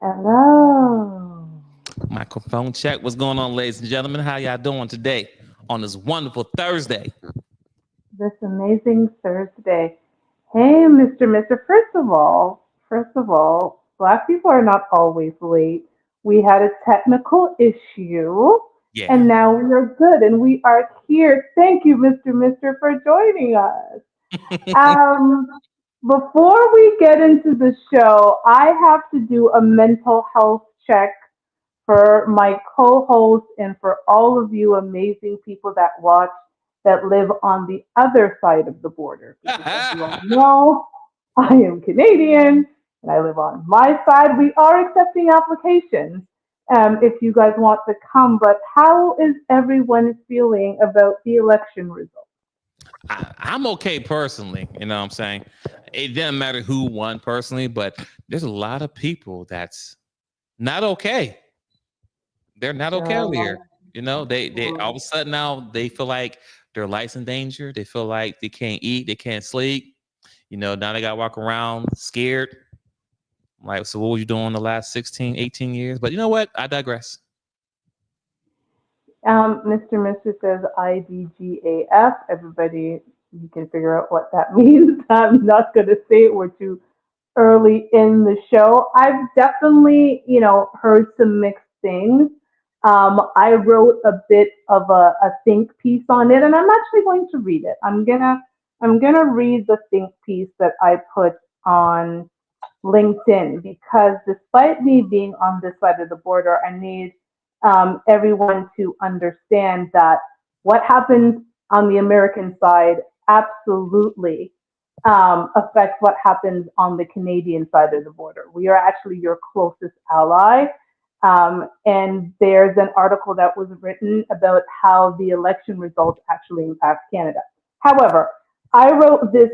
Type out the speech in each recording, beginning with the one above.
Hello. Microphone check. What's going on, ladies and gentlemen? How y'all doing today on this wonderful Thursday? This amazing Thursday. Hey, Mr. First of all, Black people are not always late. We had a technical issue, and Yeah. now we are good, and we are here. Thank you, Mr. for joining us. Um, Before we get into the show, I have to do a mental health check for my co-host and for all of you amazing people that watch that live on the other side of the border. Because as you all know, I am Canadian and I live on my side. We are accepting applications if you guys want to come. But how is everyone feeling about the election results? I'm okay personally. You know what I'm saying? It doesn't matter who won personally, but there's a lot of people that's not okay. They're not There okay are a over lot here. of They all of people. a sudden now they feel like their life's in danger. They feel like they can't eat, they can't sleep. Now they got to walk around scared. Like, so what were you doing the last 16, 18 years? But you know what? I digress. Mr. says IDGAF. Everybody, you can figure out what that means. I'm not going to say it. We're too early in the show. I've definitely, heard some mixed things. I wrote a bit of a think piece on it, and I'm actually going to read it. I'm gonna read the think piece that I put on LinkedIn because despite me being on this side of the border, I need everyone to understand that what happens on the American side absolutely affects what happens on the Canadian side of the border. We are actually your closest ally. And there's an article that was written about how the election results actually impact Canada. However, I wrote this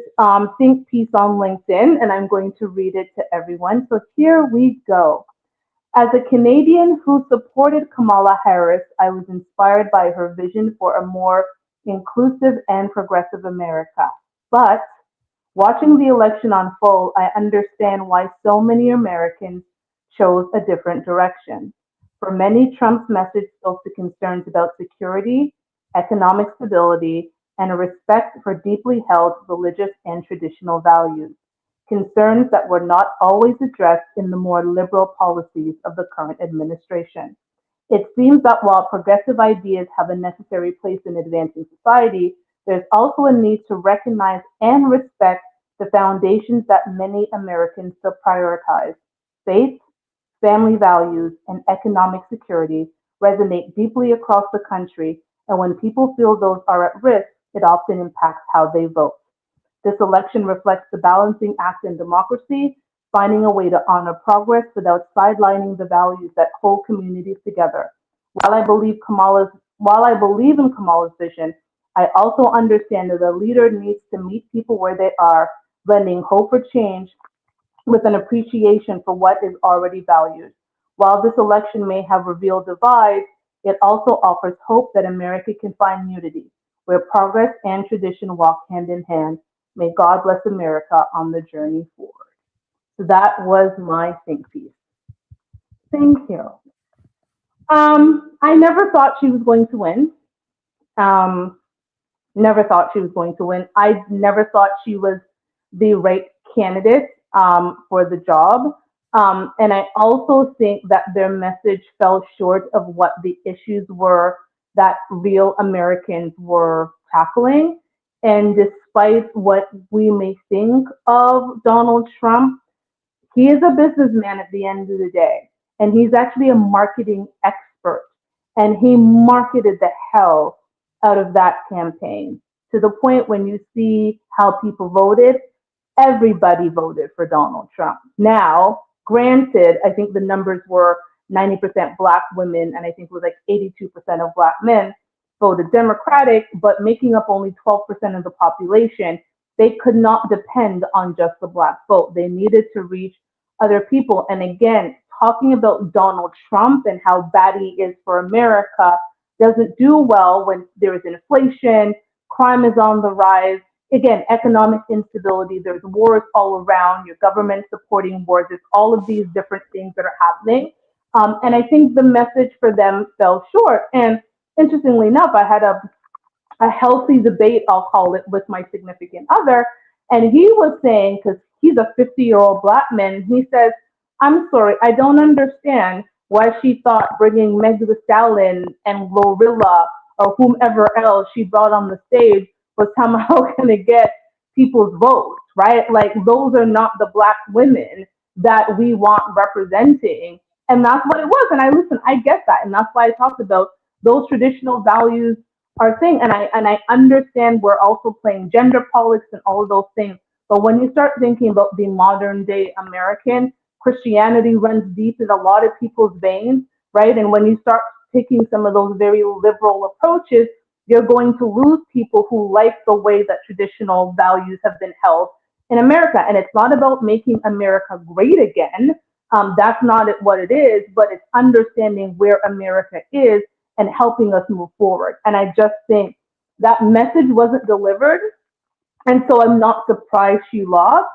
think piece on LinkedIn and I'm going to read it to everyone. So here we go. As a Canadian who supported Kamala Harris, I was inspired by her vision for a more inclusive and progressive America. But watching the election unfold, I understand why so many Americans chose a different direction. For many, Trump's message spoke to concerns about security, economic stability, and a respect for deeply held religious and traditional values, concerns that were not always addressed in the more liberal policies of the current administration. It seems that while progressive ideas have a necessary place in advancing society, there's also a need to recognize and respect the foundations that many Americans still prioritize. Faith, family values, and economic security resonate deeply across the country, and when people feel those are at risk, it often impacts how they vote. This election reflects the balancing act in democracy, finding a way to honor progress without sidelining the values that hold communities together. While I believe in Kamala's vision, I also understand that a leader needs to meet people where they are, blending hope for change with an appreciation for what is already valued. While this election may have revealed divides, it also offers hope that America can find unity, where progress and tradition walk hand in hand. May God bless America on the journey forward. So that was my think piece. Thank you. I never thought she was going to win. Um, Never thought she was going to win. I never thought she was the right candidate for the job. And I also think that their message fell short of what the issues were that real Americans were tackling. And despite what we may think of Donald Trump, he is a businessman at the end of the day, and he's actually a marketing expert. And he marketed the hell out of that campaign to the point when you see how people voted, everybody voted for Donald Trump. Now, granted, I think the numbers were 90% black women, and I think it was like 82% of black men voted Democratic, but making up only 12% of the population, they could not depend on just the black vote. They needed to reach other people. And again, talking about Donald Trump and how bad he is for America doesn't do well when there is inflation, crime is on the rise. again, economic instability. There's wars all around. Your government supporting wars. There's all of these different things that are happening. And I think the message for them fell short. And interestingly enough, I had a healthy debate, I'll call it, with my significant other. And he was saying, because he's a 50-year-old black man, he says, I'm sorry, I don't understand why she thought bringing Meg Thee Stallion and Glorilla or whomever else she brought on the stage was somehow going to get people's votes, right? Like, those are not the black women that we want representing. And that's what it was. And I get that. And that's why I talked about those traditional values are thing. And I understand we're also playing gender politics and all of those things. But when you start thinking about the modern day American, Christianity runs deep in a lot of people's veins, right? And when you start taking some of those very liberal approaches, you're going to lose people who like the way that traditional values have been held in America. And it's not about making America great again. That's not what it is, but it's understanding where America is and helping us move forward. And I just think that message wasn't delivered. And so I'm not surprised she lost.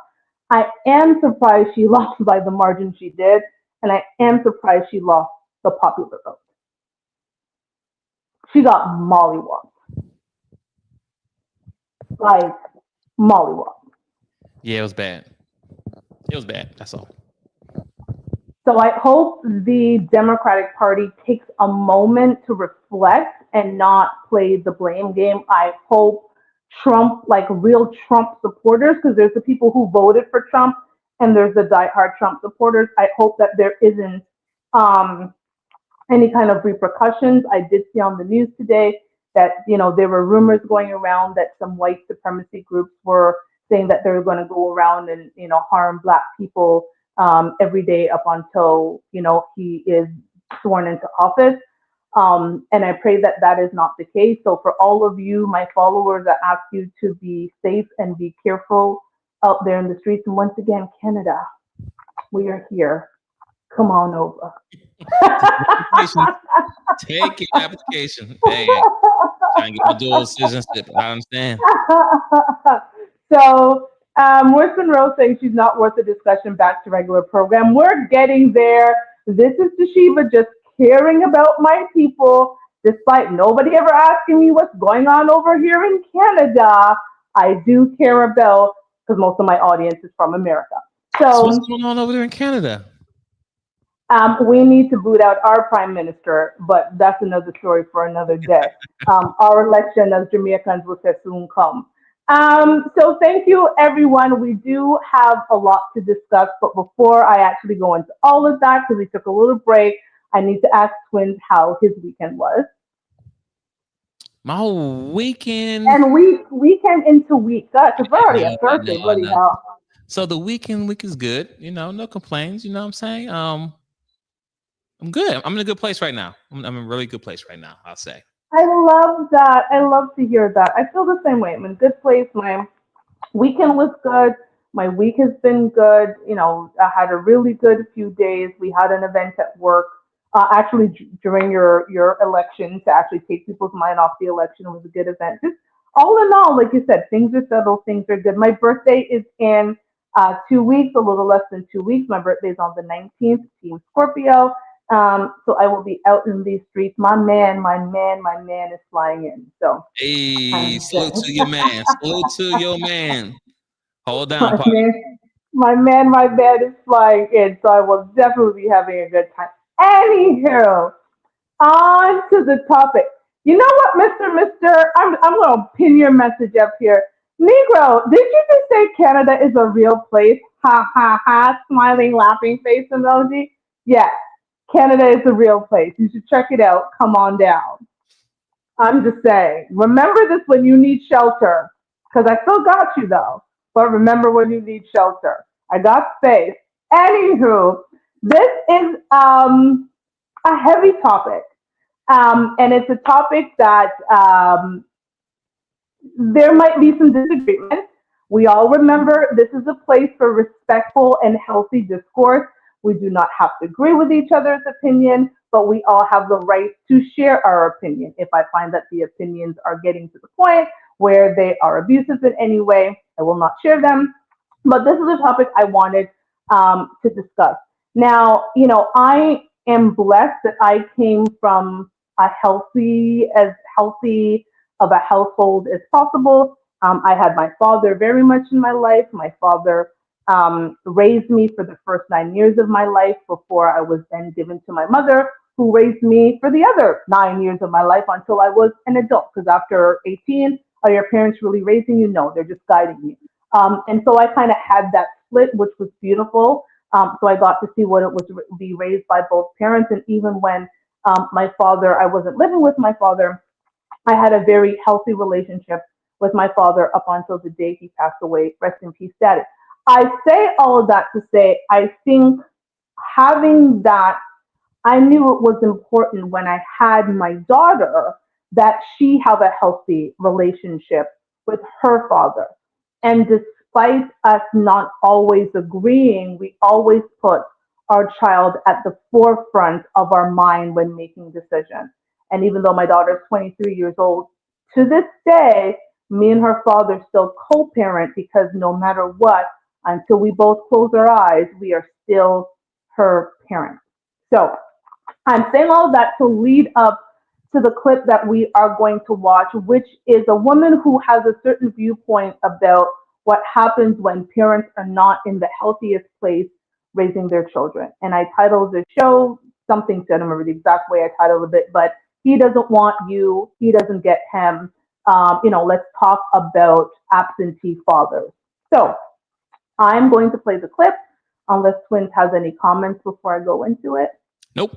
I am surprised she lost by the margin she did. And I am surprised she lost the popular vote. She got mollywopped. Like, mollywopped. Yeah, it was bad. It was bad. That's all. So I hope the Democratic Party takes a moment to reflect and not play the blame game. I hope Trump, like real Trump supporters, because there's the people who voted for Trump and there's the diehard Trump supporters. I hope that there isn't um, any kind of repercussions. I did see on the news today that, there were rumors going around that some white supremacy groups were saying that they're going to go around and, harm black people every day up until, he is sworn into office. And I pray that that is not the case. So for all of you, my followers, I ask you to be safe and be careful out there in the streets. And once again, Canada, we are here. Come on over. Take your application. Dang. Trying to get my dual citizenship. I understand. So, Morse Monroe saying she's not worth the discussion. Back to regular program. We're getting there. This is Toshiba just caring about my people, despite nobody ever asking me what's going on over here in Canada. I do care about, because most of my audience is from America. So what's going on over there in Canada? We need to boot out our prime minister, but that's another story for another day. Our election as Jamaicans will soon come. So thank you, everyone. We do have a lot to discuss, but before I actually go into all of that, because we took a little break, I need to ask Twins how his weekend was. My weekend. And weekend into week. Gosh, it's already a Thursday, bloody hell. So the week is good. No complaints. You know what I'm saying? I'm good. I'm in a good place right now. I'm in a really good place right now, I'll say. I love that. I love to hear that. I feel the same way. I'm in a good place. My weekend was good. My week has been good. I had a really good few days. We had an event at work, actually during your election, to actually take people's mind off the election. It was a good event. Just all in all, like you said, things are settled. Things are good. My birthday is in 2 weeks, a little less than 2 weeks. My birthday is on the 19th, Team Scorpio. So I will be out in these streets. My man is flying in. So hey, salute to your man. Salute to your man. Hold down, my man is flying in. So I will definitely be having a good time. Anywho, on to the topic. You know what, Mister? I'm gonna pin your message up here. Negro, did you just say Canada is a real place? Ha ha ha! Smiling, laughing face emoji. Yes. Canada is a real place. You should check it out. Come on down. I'm just saying. Remember this when you need shelter. Because I still got you though. But remember when you need shelter. I got space. Anywho, this is a heavy topic. And it's a topic that there might be some disagreement. We all remember this is a place for respectful and healthy discourse. We do not have to agree with each other's opinion, but we all have the right to share our opinion. If I find that the opinions are getting to the point where they are abusive in any way. I will not share them. But this is a topic I wanted to discuss. Now, I am blessed that I came from as healthy of a household as possible. I had my father very much in my life. My father raised me for the first 9 years of my life before I was then given to my mother, who raised me for the other 9 years of my life until I was an adult. Because after 18, are your parents really raising you? No, they're just guiding you. And so I kind of had that split, which was beautiful. So I got to see what it was to be raised by both parents. And even when I wasn't living with my father, I had a very healthy relationship with my father up until the day he passed away. Rest in peace, Daddy. I say all of that to say I think having that, I knew it was important when I had my daughter that she have a healthy relationship with her father. And despite us not always agreeing, we always put our child at the forefront of our mind when making decisions. And even though my daughter is 23 years old, to this day, me and her father still co parent because no matter what, until we both close our eyes, we are still her parents. So I'm saying all of that to lead up to the clip that we are going to watch, which is a woman who has a certain viewpoint about what happens when parents are not in the healthiest place raising their children. And I titled the show something, I don't remember the exact way I titled it, but he doesn't want you, he doesn't get him. Let's talk about absentee fathers. So I'm going to play the clip unless Twins has any comments before I go into it. Nope.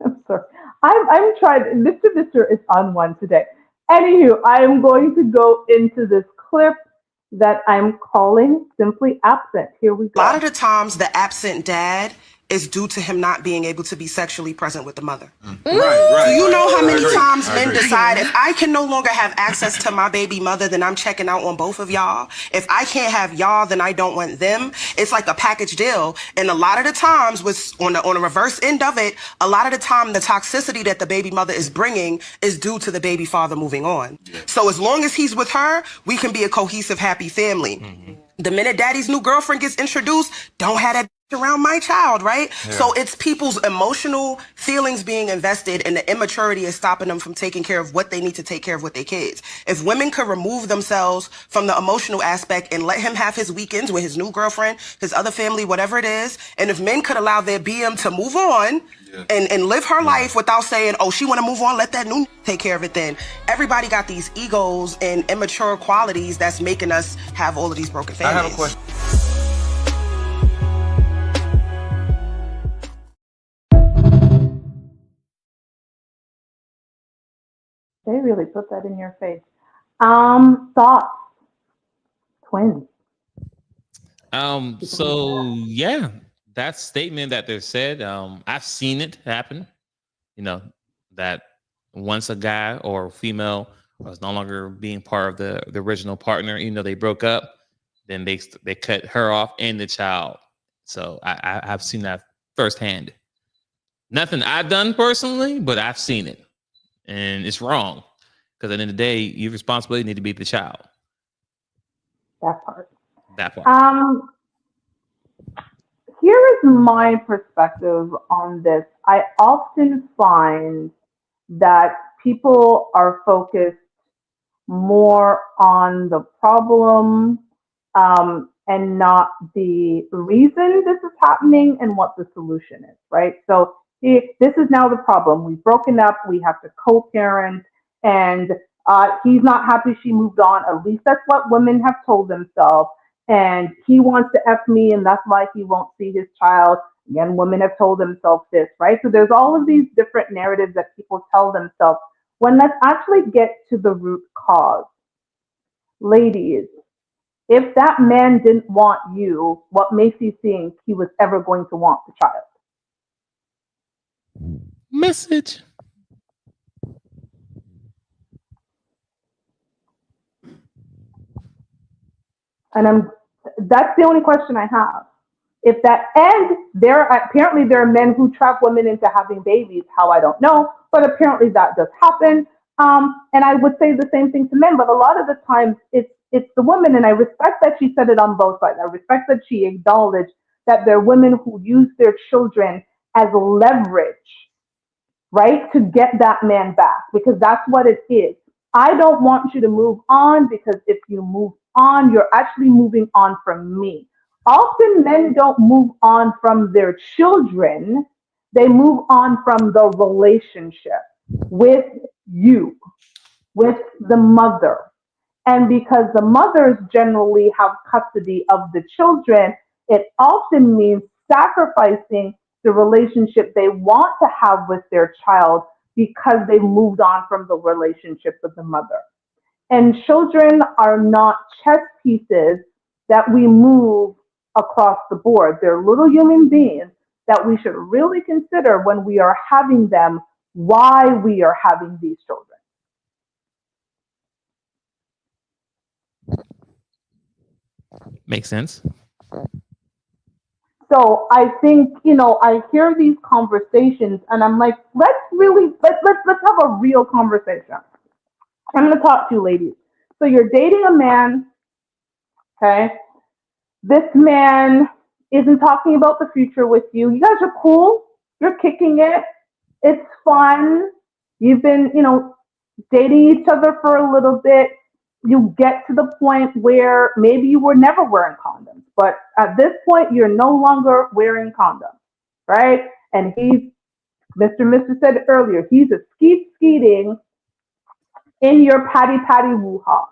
I'm sorry. I'm trying. Mr. is on one today. Anywho, I'm going to go into this clip that I'm calling Simply Absent. Here we go. A lot of the times, the absent dad is due to him not being able to be sexually present with the mother. Right. Do you know how many times men decide, if I can no longer have access to my baby mother, then I'm checking out on both of y'all? If I can't have y'all, then I don't want them. It's like a package deal. And a lot of the times, on the reverse end of it, a lot of the time, the toxicity that the baby mother is bringing is due to the baby father moving on. Yeah. So as long as he's with her, we can be a cohesive, happy family. Mm-hmm. The minute daddy's new girlfriend gets introduced, don't have that around my child, right? Yeah. So it's people's emotional feelings being invested, and the immaturity is stopping them from taking care of what they need to take care of with their kids. If women could remove themselves from the emotional aspect and let him have his weekends with his new girlfriend, his other family, whatever it is, and if men could allow their BM to move on and live her life without saying, oh, she want to move on, let that new take care of it, then everybody got these egos and immature qualities that's making us have all of these broken families. I have a question. They really put that in your face. Thoughts, Twins. So yeah, that statement that they said, I've seen it happen. That once a guy or a female was no longer being part of the original partner, they broke up, then they cut her off and the child. So I've seen that firsthand. Nothing I've done personally, but I've seen it. And it's wrong, because at the end of the day, your responsibility need to be the child. That part. Here is my perspective on this. I often find that people are focused more on the problem and not the reason this is happening and what the solution is, right? So this is now the problem. We've broken up. We have to co-parent, and he's not happy she moved on. At least that's what women have told themselves. And he wants to F me, and that's why he won't see his child. Again, women have told themselves this, right? So there's all of these different narratives that people tell themselves. When let's actually get to the root cause. Ladies, if that man didn't want you, what makes you think he was ever going to want the child? Message. And that's the only question I have. If that, and apparently there are men who trap women into having babies. How, I don't know, but apparently that does happen. And I would say the same thing to men, but a lot of the times it's the women, and I respect that she said it on both sides. I respect that she acknowledged that there are women who use their children as leverage, right, to get that man back, because that's what it is. I don't want you to move on, because if you move on, you're actually moving on from me. Often men don't move on from their children, they move on from the relationship with you, with the mother. And because the mothers generally have custody of the children, it often means sacrificing the relationship they want to have with their child because they moved on from the relationship with the mother. And children are not chess pieces that we move across the board. They're little human beings that we should really consider when we are having them, why we are having these children. Makes sense. So I think, I hear these conversations and I'm like, let's have a real conversation. I'm gonna talk to you ladies. So you're dating a man, okay? This man isn't talking about the future with you. You guys are cool. You're kicking it. It's fun. You've been, dating each other for a little bit. You get to the point where maybe you were never wearing condoms, but at this point, you're no longer wearing condoms, right? And Mr. said earlier, he's a skeeting in your patty woo-ha,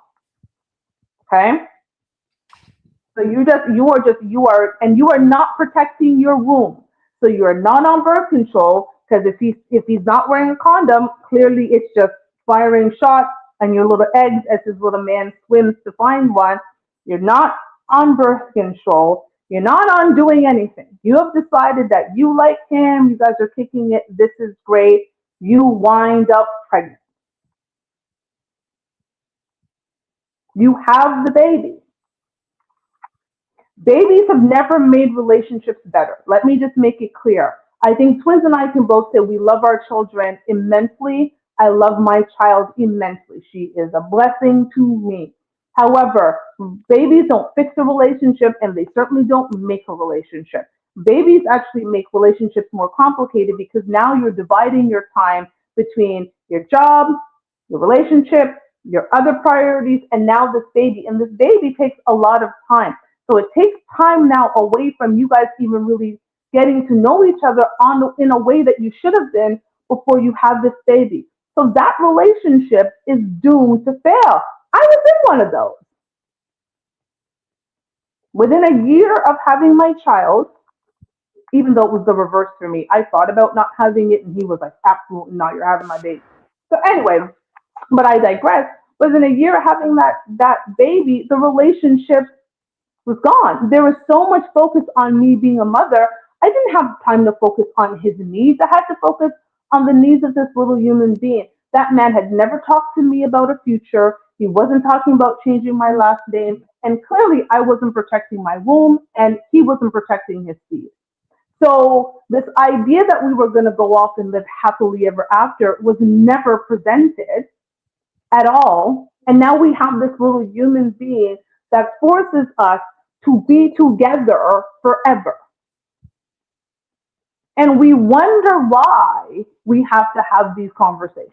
okay? So and you are not protecting your womb. So you are not on birth control, because if he's not wearing a condom, clearly it's just firing shots and your little eggs as his little man swims to find one. You're not on birth control. You're not on doing anything. You have decided that you like him. You guys are kicking it. This is great. You wind up pregnant. You have the baby. Babies have never made relationships better. Let me just make it clear. I think twins and I can both say we love our children immensely. I love my child immensely. She is a blessing to me. However, babies don't fix a relationship, and they certainly don't make a relationship. Babies actually make relationships more complicated, because now you're dividing your time between your job, your relationship, your other priorities, and now this baby. And this baby takes a lot of time. So it takes time now away from you guys even really getting to know each other in a way that you should have been before you have this baby. So that relationship is doomed to fail. I was in one of those. Within a year of having my child, even though it was the reverse for me, I thought about not having it, and he was like, absolutely not, you're having my baby. So anyway, but I digress. Within a year of having that baby, the relationship was gone. There was so much focus on me being a mother. I didn't have time to focus on his needs. I had to focus on the needs of this little human being. That man had never talked to me about a future. He wasn't talking about changing my last name. And clearly, I wasn't protecting my womb, and he wasn't protecting his seed. So this idea that we were going to go off and live happily ever after was never presented at all. And now we have this little human being that forces us to be together forever. And we wonder why we have to have these conversations.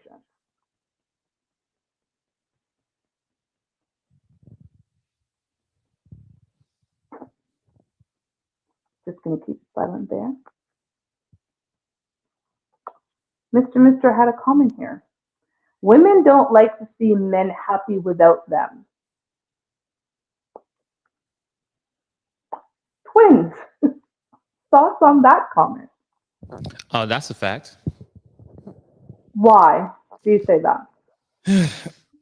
Just going to keep silent there. Mr. had a comment here. Women don't like to see men happy without them. Twins. Thoughts on that comment? Oh, that's a fact. Why do you say that?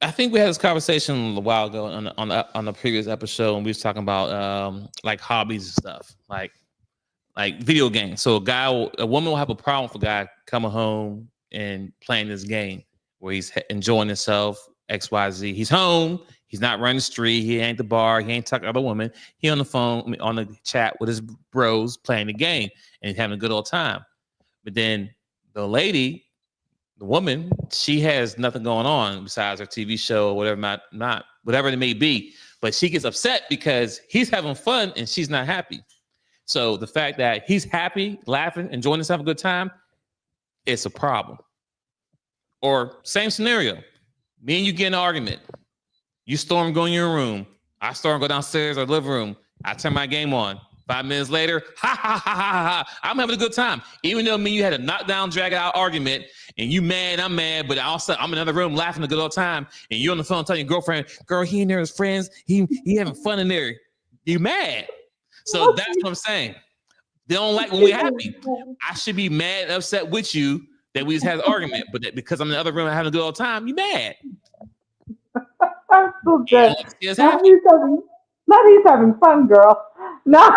I think we had this conversation a while ago on the previous episode, and we was talking about like hobbies and stuff, like video games. So a woman will have a problem with a guy coming home and playing this game where he's enjoying himself, XYZ. He's home. He's not running the street. He ain't the bar. He ain't talking to other women. He on the phone, on the chat with his bros playing the game and having a good old time. But then the lady The woman, she has nothing going on besides her TV show or whatever, not whatever it may be. But she gets upset because he's having fun and she's not happy. So the fact that he's happy, laughing, enjoying himself, a good time, it's a problem. Or same scenario, me and you get in an argument. You storm, go in your room. I storm, go downstairs or living room. I turn my game on. 5 minutes later, ha ha ha ha ha! I'm having a good time, even though me and you had a knockdown, drag out argument, and you mad, I'm mad, but also I'm in another room laughing a good old time, and you on the phone telling your girlfriend, "Girl, he in there with his friends, he having fun in there." You mad? So that's what I'm saying. They don't like when we're happy. I should be mad and upset with you that we just had an argument, but that because I'm in the other room having a good old time, you mad. That's so good. He's Not he's having fun, girl. Not,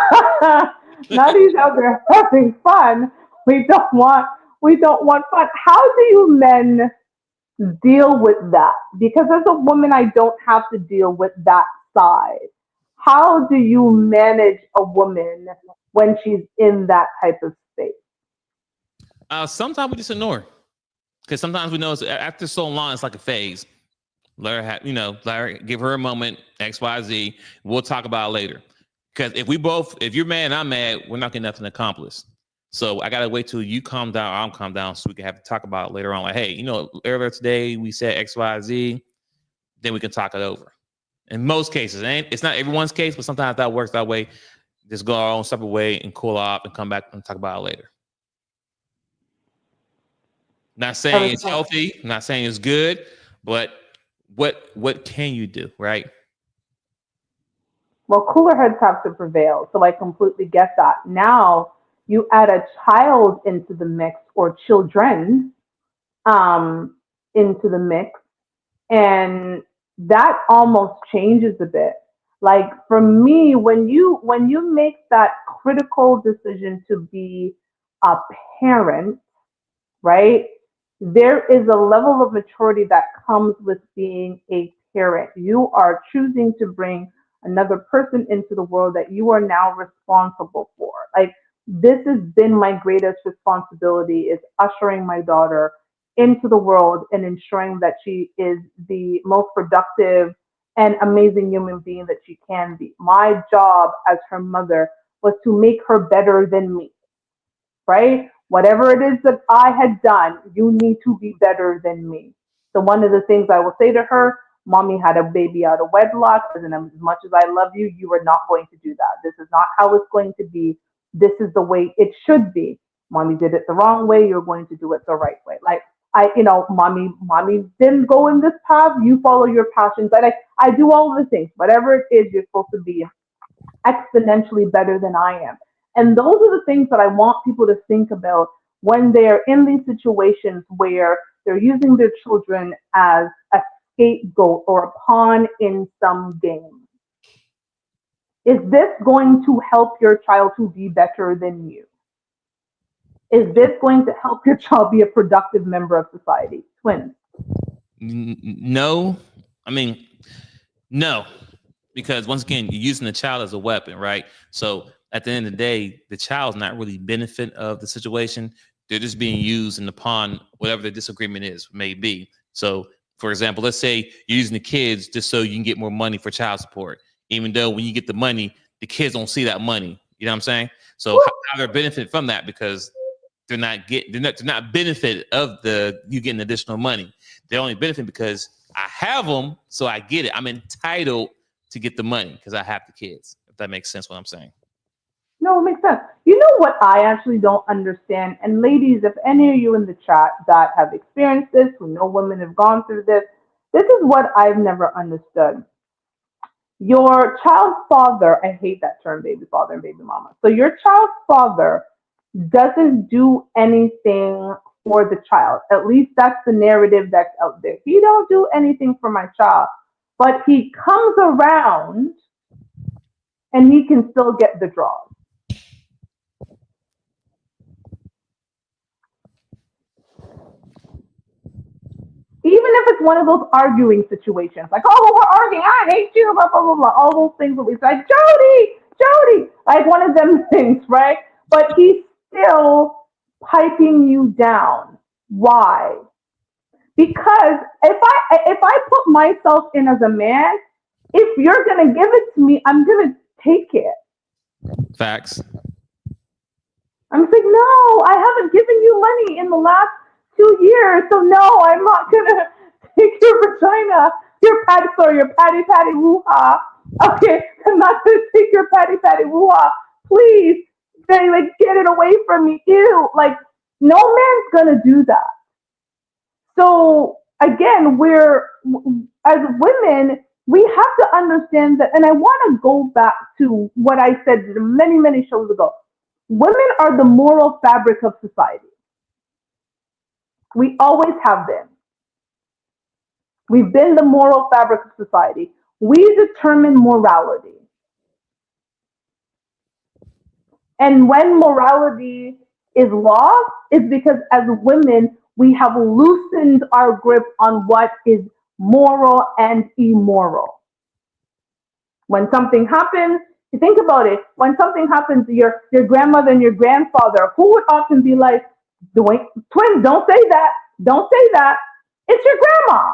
not he's out there having fun. We don't want fun. How do you men deal with that? Because as a woman, I don't have to deal with that side. How do you manage a woman when she's in that type of space? Sometimes we just ignore, because sometimes we know after so long, it's like a phase. Let her let her give her a moment, XYZ. We'll talk about it later. Because if you're mad and I'm mad, we're not getting nothing accomplished. So I gotta wait till you calm down, or I'm calm down, so we can have to talk about it later on. Like, hey, earlier today we said XYZ, then we can talk it over. In most cases, it's not everyone's case, but sometimes that works that way. Just go our own separate way and cool off and come back and talk about it later. Not saying it's healthy, not saying it's good, but what can you do, right? Well, cooler heads have to prevail, so I completely get that. Now you add a child into the mix, or children into the mix, and that almost changes a bit. Like for me, when you make that critical decision to be a parent, right? There is a level of maturity that comes with being a parent. You are choosing to bring another person into the world that you are now responsible for. Like this has been my greatest responsibility, is ushering my daughter into the world and ensuring that she is the most productive and amazing human being that she can be. My job as her mother was to make her better than me, right? Whatever it is that I had done, you need to be better than me. So one of the things I will say to her, mommy had a baby out of wedlock, and as much as I love you, you are not going to do that. This is not how it's going to be. This is the way it should be. Mommy did it the wrong way, you're going to do it the right way. Like mommy didn't go in this path, you follow your passions. I do all of the things. Whatever it is, you're supposed to be exponentially better than I am. And those are the things that I want people to think about when they're in these situations where they're using their children as a scapegoat or a pawn in some game. Is this going to help your child to be better than you? Is this going to help your child be a productive member of society? Twins. No. I mean, no. Because once again, you're using the child as a weapon, right? So at the end of the day, the child's not really benefit of the situation. They're just being used in the pawn, whatever the disagreement is, may be. So, for example, let's say you're using the kids just so you can get more money for child support, even though when you get the money, the kids don't see that money. You know what I'm saying? So how they're benefit from that, because they're not benefit of you getting additional money. They only benefit because I have them, so I get it. I'm entitled to get the money because I have the kids. If that makes sense, what I'm saying. No, it makes sense. You know what I actually don't understand? And ladies, if any of you in the chat that have experienced this, who know women have gone through this is what I've never understood. Your child's father, I hate that term, baby father and baby mama. So your child's father doesn't do anything for the child. At least that's the narrative that's out there. He don't do anything for my child, but he comes around and he can still get the draws. Even if it's one of those arguing situations, like, oh, we're arguing, I hate you, blah, blah, blah, blah, all those things will be like, Jody, like one of them things, right? But he's still piping you down. Why? Because if I put myself in as a man, if you're gonna give it to me, I'm gonna take it. Facts. I'm like, no, I haven't given you money in the last 2 years, so no, I'm not gonna take your vagina, your patty woo-ha. Okay, I'm not gonna take your patty woo-ha. Please, they like get it away from me. Ew, like no man's gonna do that. So again, we're as women, we have to understand that, and I want to go back to what I said many shows ago. Women are the moral fabric of society. We always have been. We've been the moral fabric of society. We determine morality. And when morality is lost, it's because as women, we have loosened our grip on what is moral and immoral. When something happens, you think about it, when something happens to your grandmother and your grandfather, who would often be like, twins, don't say that, don't say that. It's your grandma.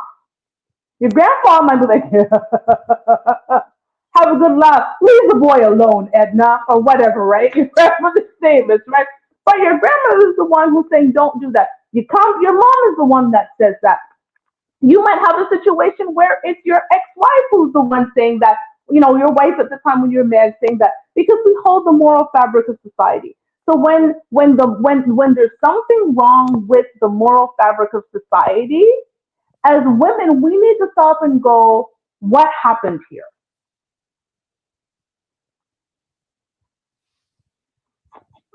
Your grandpa might be like, have a good laugh. Leave the boy alone, Edna, or whatever, right? Your grandmother's famous, right? But your grandmother is the one who's saying, don't do that. Your mom is the one that says that. You might have a situation where it's your ex-wife who's the one saying that, your wife at the time when you're married saying that, because we hold the moral fabric of society. So when there's something wrong with the moral fabric of society, as women, we need to stop and go, what happened here?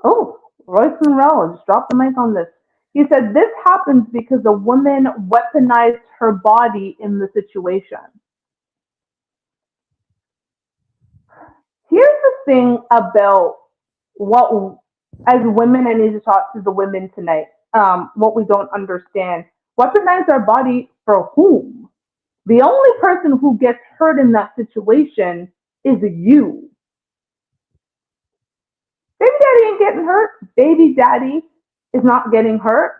Oh, Royce Monroe just dropped the mic on this. He said this happens because a woman weaponized her body in the situation. Here's the thing about what, as women, I need to talk to the women tonight. What we don't understand. Weaponize our body for whom? The only person who gets hurt in that situation is you. Baby daddy ain't getting hurt. Baby daddy is not getting hurt.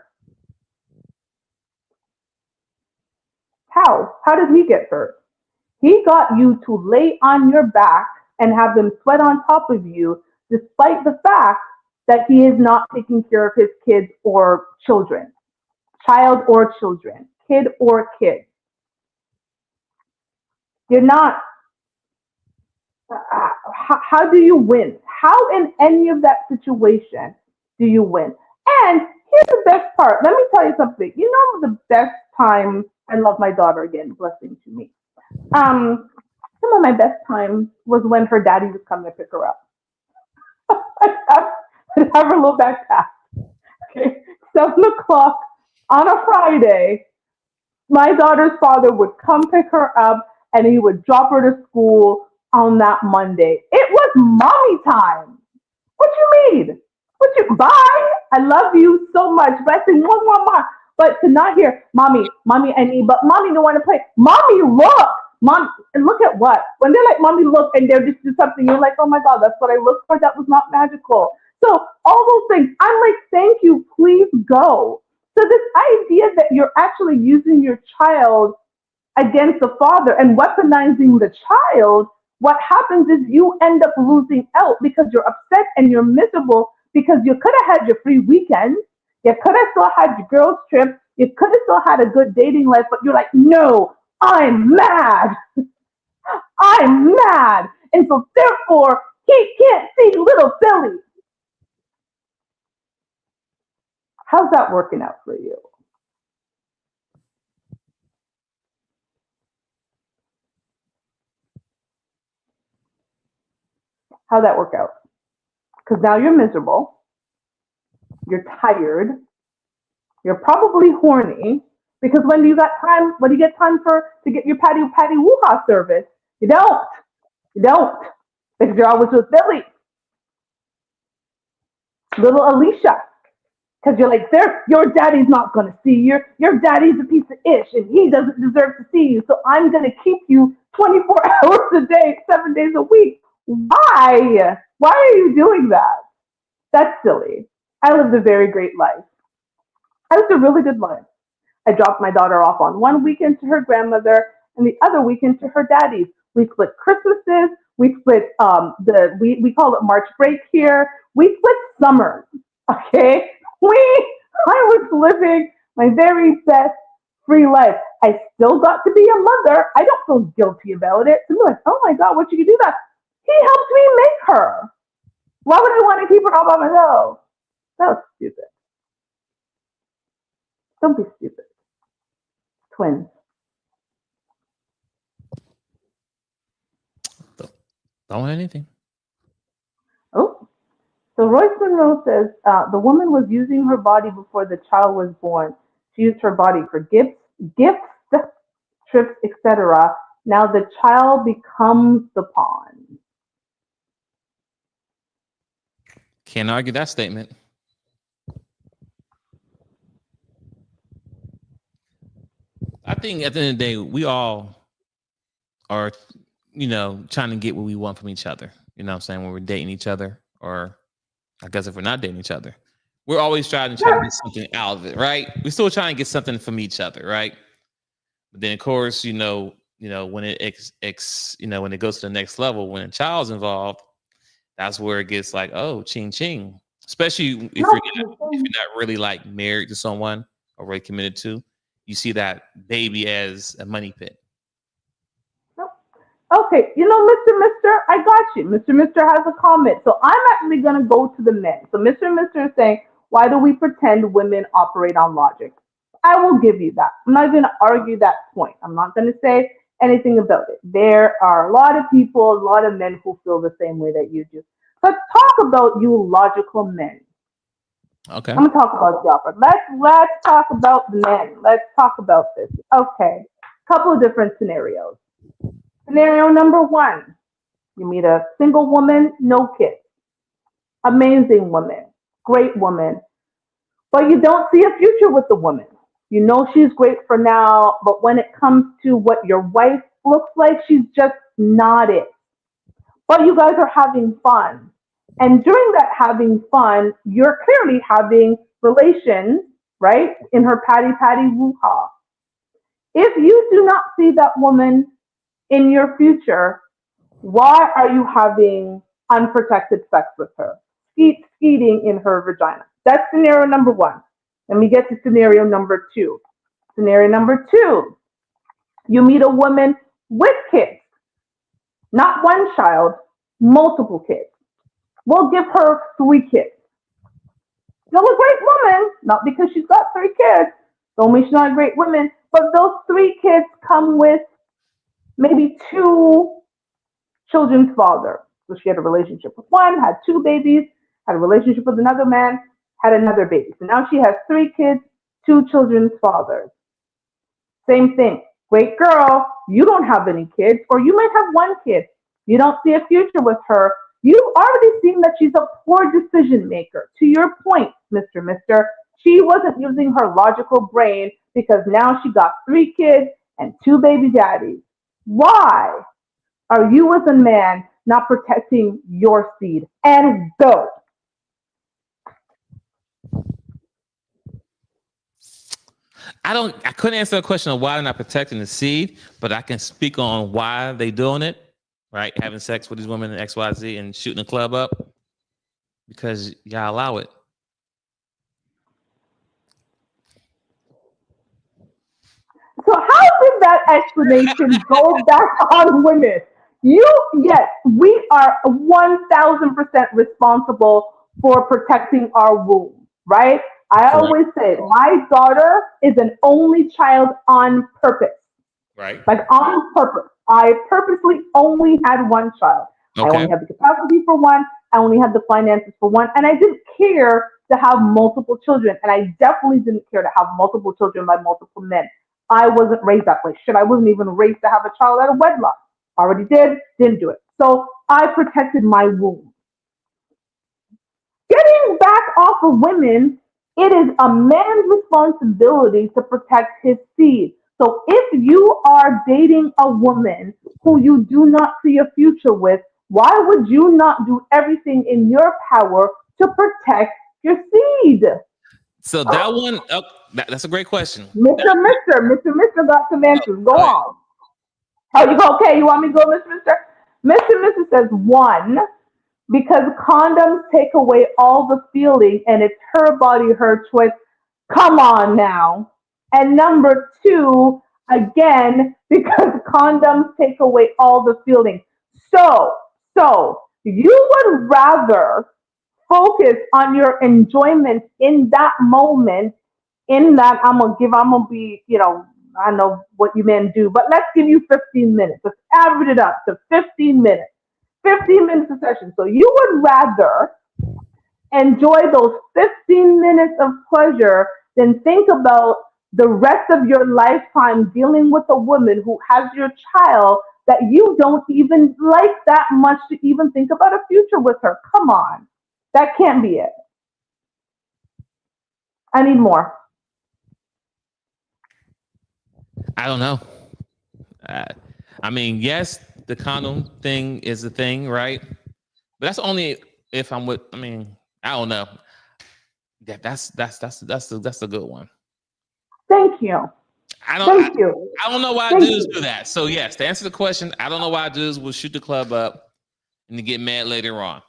How? How did he get hurt? He got you to lay on your back and have them sweat on top of you, despite the fact that he is not taking care of his kids or children, child or children, kid or kid. You're not. How do you win? How in any of that situation do you win? And here's the best part. Let me tell you something. You know the best time. I love my daughter again. Blessing to me. Some of my best times was when her daddy was coming to pick her up. I'd have her little backpack. Okay, 7 o'clock on a Friday. My daughter's father would come pick her up, and he would drop her to school on that Monday. It was mommy time. What you mean? Bye? I love you so much. But I say, mama. But to not hear, mommy, I need, but mommy don't want to play. Mommy, look. Mom, and look at what? When they're like, mommy, look, and they're just do something, you're like, oh my God, that's what I looked for. That was not magical. So all those things, I'm like, thank you, please go. So this idea that you're actually using your child against the father and weaponizing the child, what happens is you end up losing out because you're upset and you're miserable because you could have had your free weekend. You could have still had your girls' trip. You could have still had a good dating life, but you're like, no, I'm mad. I'm mad. And so therefore, he can't see little Billy. How's that working out for you? How'd that work out? Because now you're miserable. You're tired. You're probably horny. Because when do you get time to get your patty woo-ha service? You don't. Because you're always with Billy. Little Alicia. Because you're like, your daddy's not going to see you. Your daddy's a piece of ish, and he doesn't deserve to see you. So I'm going to keep you 24 hours a day, 7 days a week. Why? Why are you doing that? That's silly. I lived a very great life. I lived a really good life. I dropped my daughter off on one weekend to her grandmother and the other weekend to her daddy's. We split Christmases. We split we call it March break here. We split summers. Okay, I was living my very best free life. I still got to be a mother. I don't feel guilty about it. So I'm like, oh my God, what you can do that? He helped me make her. Why would I want to keep her all by myself? That was stupid. Don't be stupid. Twins. Don't want anything. Oh, so Royce Monroe says the woman was using her body before the child was born. She used her body for gifts, trips, etc. Now the child becomes the pawn. Can't argue that statement. I think at the end of the day, we all are, trying to get what we want from each other. You know what I'm saying? When we're dating each other, or I guess if we're not dating each other, we're always trying to get something out of it, right? We're still trying to get something from each other, right? But then, of course, when it when it goes to the next level, when a child's involved, that's where it gets like, oh, ching ching. Especially if you're not really like married to someone or really committed to, you see that baby as a money pit. Okay, Mr. I got you. Mr. has a comment. So I'm actually going to go to the men. So Mr. is saying, why do we pretend women operate on logic? I will give you that. I'm not going to argue that point. I'm not going to say anything about it. There are a lot of people, a lot of men who feel the same way that you do. Let's talk about you logical men. Okay. I'm going to talk about Jopper. Let's talk about the men. Let's talk about this. Okay. Couple of different scenarios. Scenario number one, you meet a single woman, no kids. Amazing woman, great woman, but you don't see a future with the woman. You know she's great for now, but when it comes to what your wife looks like, she's just not it. But you guys are having fun. And during that having fun, you're clearly having relations, right? In her patty woo-ha. If you do not see that woman in your future, why are you having unprotected sex with her? Skeeting in her vagina. That's scenario number one. Let me get to scenario number two. Scenario number two, you meet a woman with kids. Not one child, multiple kids. We'll give her 3 kids. Still a great woman, not because she's got 3 kids. Don't mean she's not a great woman, but those 3 kids come with maybe 2 children's father. So she had a relationship with one, had 2 babies, had a relationship with another man, had another baby. So now she has 3 kids, 2 children's fathers. Same thing. Great girl, you don't have any kids, or you might have 1 kid. You don't see a future with her. You've already seen that she's a poor decision maker. To your point, Mr. She wasn't using her logical brain because now she got 3 kids and 2 baby daddies. Why are you as a man not protecting your seed? And go. I couldn't answer the question of why they're not protecting the seed, but I can speak on why they doing it, right? Having sex with these women in XYZ and shooting the club up because y'all allow it. So how did that explanation go back on women? Yes, we are 1,000% responsible for protecting our womb, right? I always say my daughter is an only child on purpose. Right. Like on purpose. I purposely only had 1 child. Okay. I only had the capacity for 1. I only had the finances for 1. And I didn't care to have multiple children. And I definitely didn't care to have multiple children by multiple men. I wasn't raised that way. Shit, I wasn't even raised to have a child out of wedlock. Already did, didn't do it. So I protected my womb. Getting back off of women, it is a man's responsibility to protect his seed. So if you are dating a woman who you do not see a future with, why would you not do everything in your power to protect your seed? So that one, that's a great question. Mr. got some answers. Go on. Oh, you go, okay? You want me to go, Mr. Mister? Mr. says one, because condoms take away all the feeling and it's her body, her choice. Come on now. And number two, again, because condoms take away all the feeling. So you would rather focus on your enjoyment in that moment, in that I'm gonna be, I don't know what you men do, but let's give you 15 minutes. Let's average it up to 15 minutes. 15 minutes a session. So you would rather enjoy those 15 minutes of pleasure than think about the rest of your lifetime dealing with a woman who has your child that you don't even like that much to even think about a future with her. Come on. That can't be it. I need more. I don't know. I mean, yes, the condom thing is a thing, right? But that's only if I'm with. I mean, I don't know. That's a good one. Thank you. I Thank you. don't know why Thank dudes you. do that. So yes, to answer the question, I don't know why dudes will shoot the club up and then get mad later on.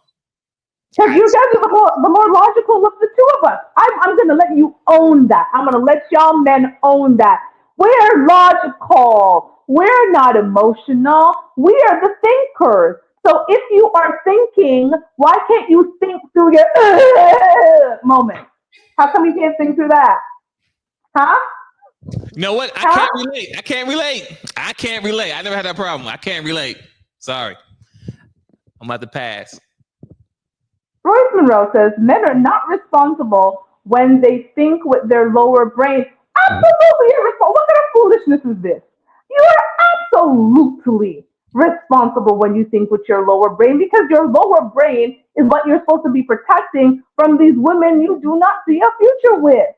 Because you guys are the more logical of the two of us. I'm going to let you own that. I'm going to let y'all men own that. We're logical. We're not emotional. We are the thinkers. So if you are thinking, why can't you think through your moment? How come you can't think through that? Huh? You know what? I can't relate. I never had that problem. I can't relate. Sorry. I'm about to pass. Royce Monroe says men are not responsible when they think with their lower brain. Absolutely irresponsible. What kind of foolishness is this? You are absolutely responsible when you think with your lower brain because your lower brain is what you're supposed to be protecting from these women you do not see a future with.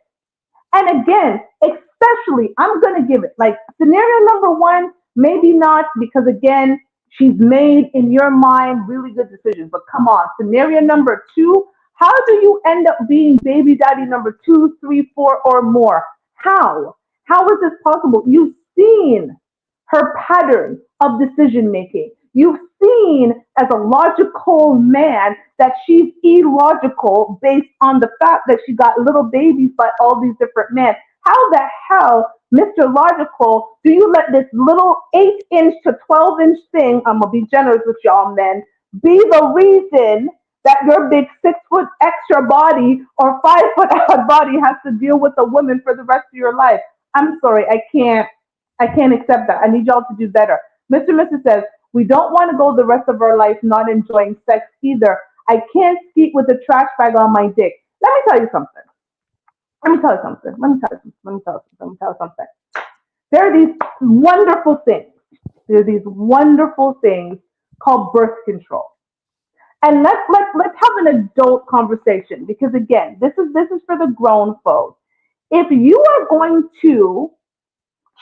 And again, especially, I'm going to give it like scenario number one, maybe not because again, she's made in your mind really good decisions. But come on, scenario number two, how do you end up being baby daddy number 2, 3, 4, or more? How? How is this possible? You've seen her pattern of decision making. You've seen as a logical man that she's illogical based on the fact that she got little babies by all these different men. How the hell, Mr. Logical, do you let this little 8-inch to 12-inch thing, I'm going to be generous with y'all men, be the reason that your big 6-foot extra body or 5-foot odd body has to deal with a woman for the rest of your life? I'm sorry, I can't accept that. I need y'all to do better. Mr. Mrs. says, we don't want to go the rest of our life not enjoying sex either. I can't sleep with a trash bag on my dick. Let me tell you something. There are these wonderful things. There are these wonderful things called birth control. And let's have an adult conversation because again, this is for the grown folks. If you are going to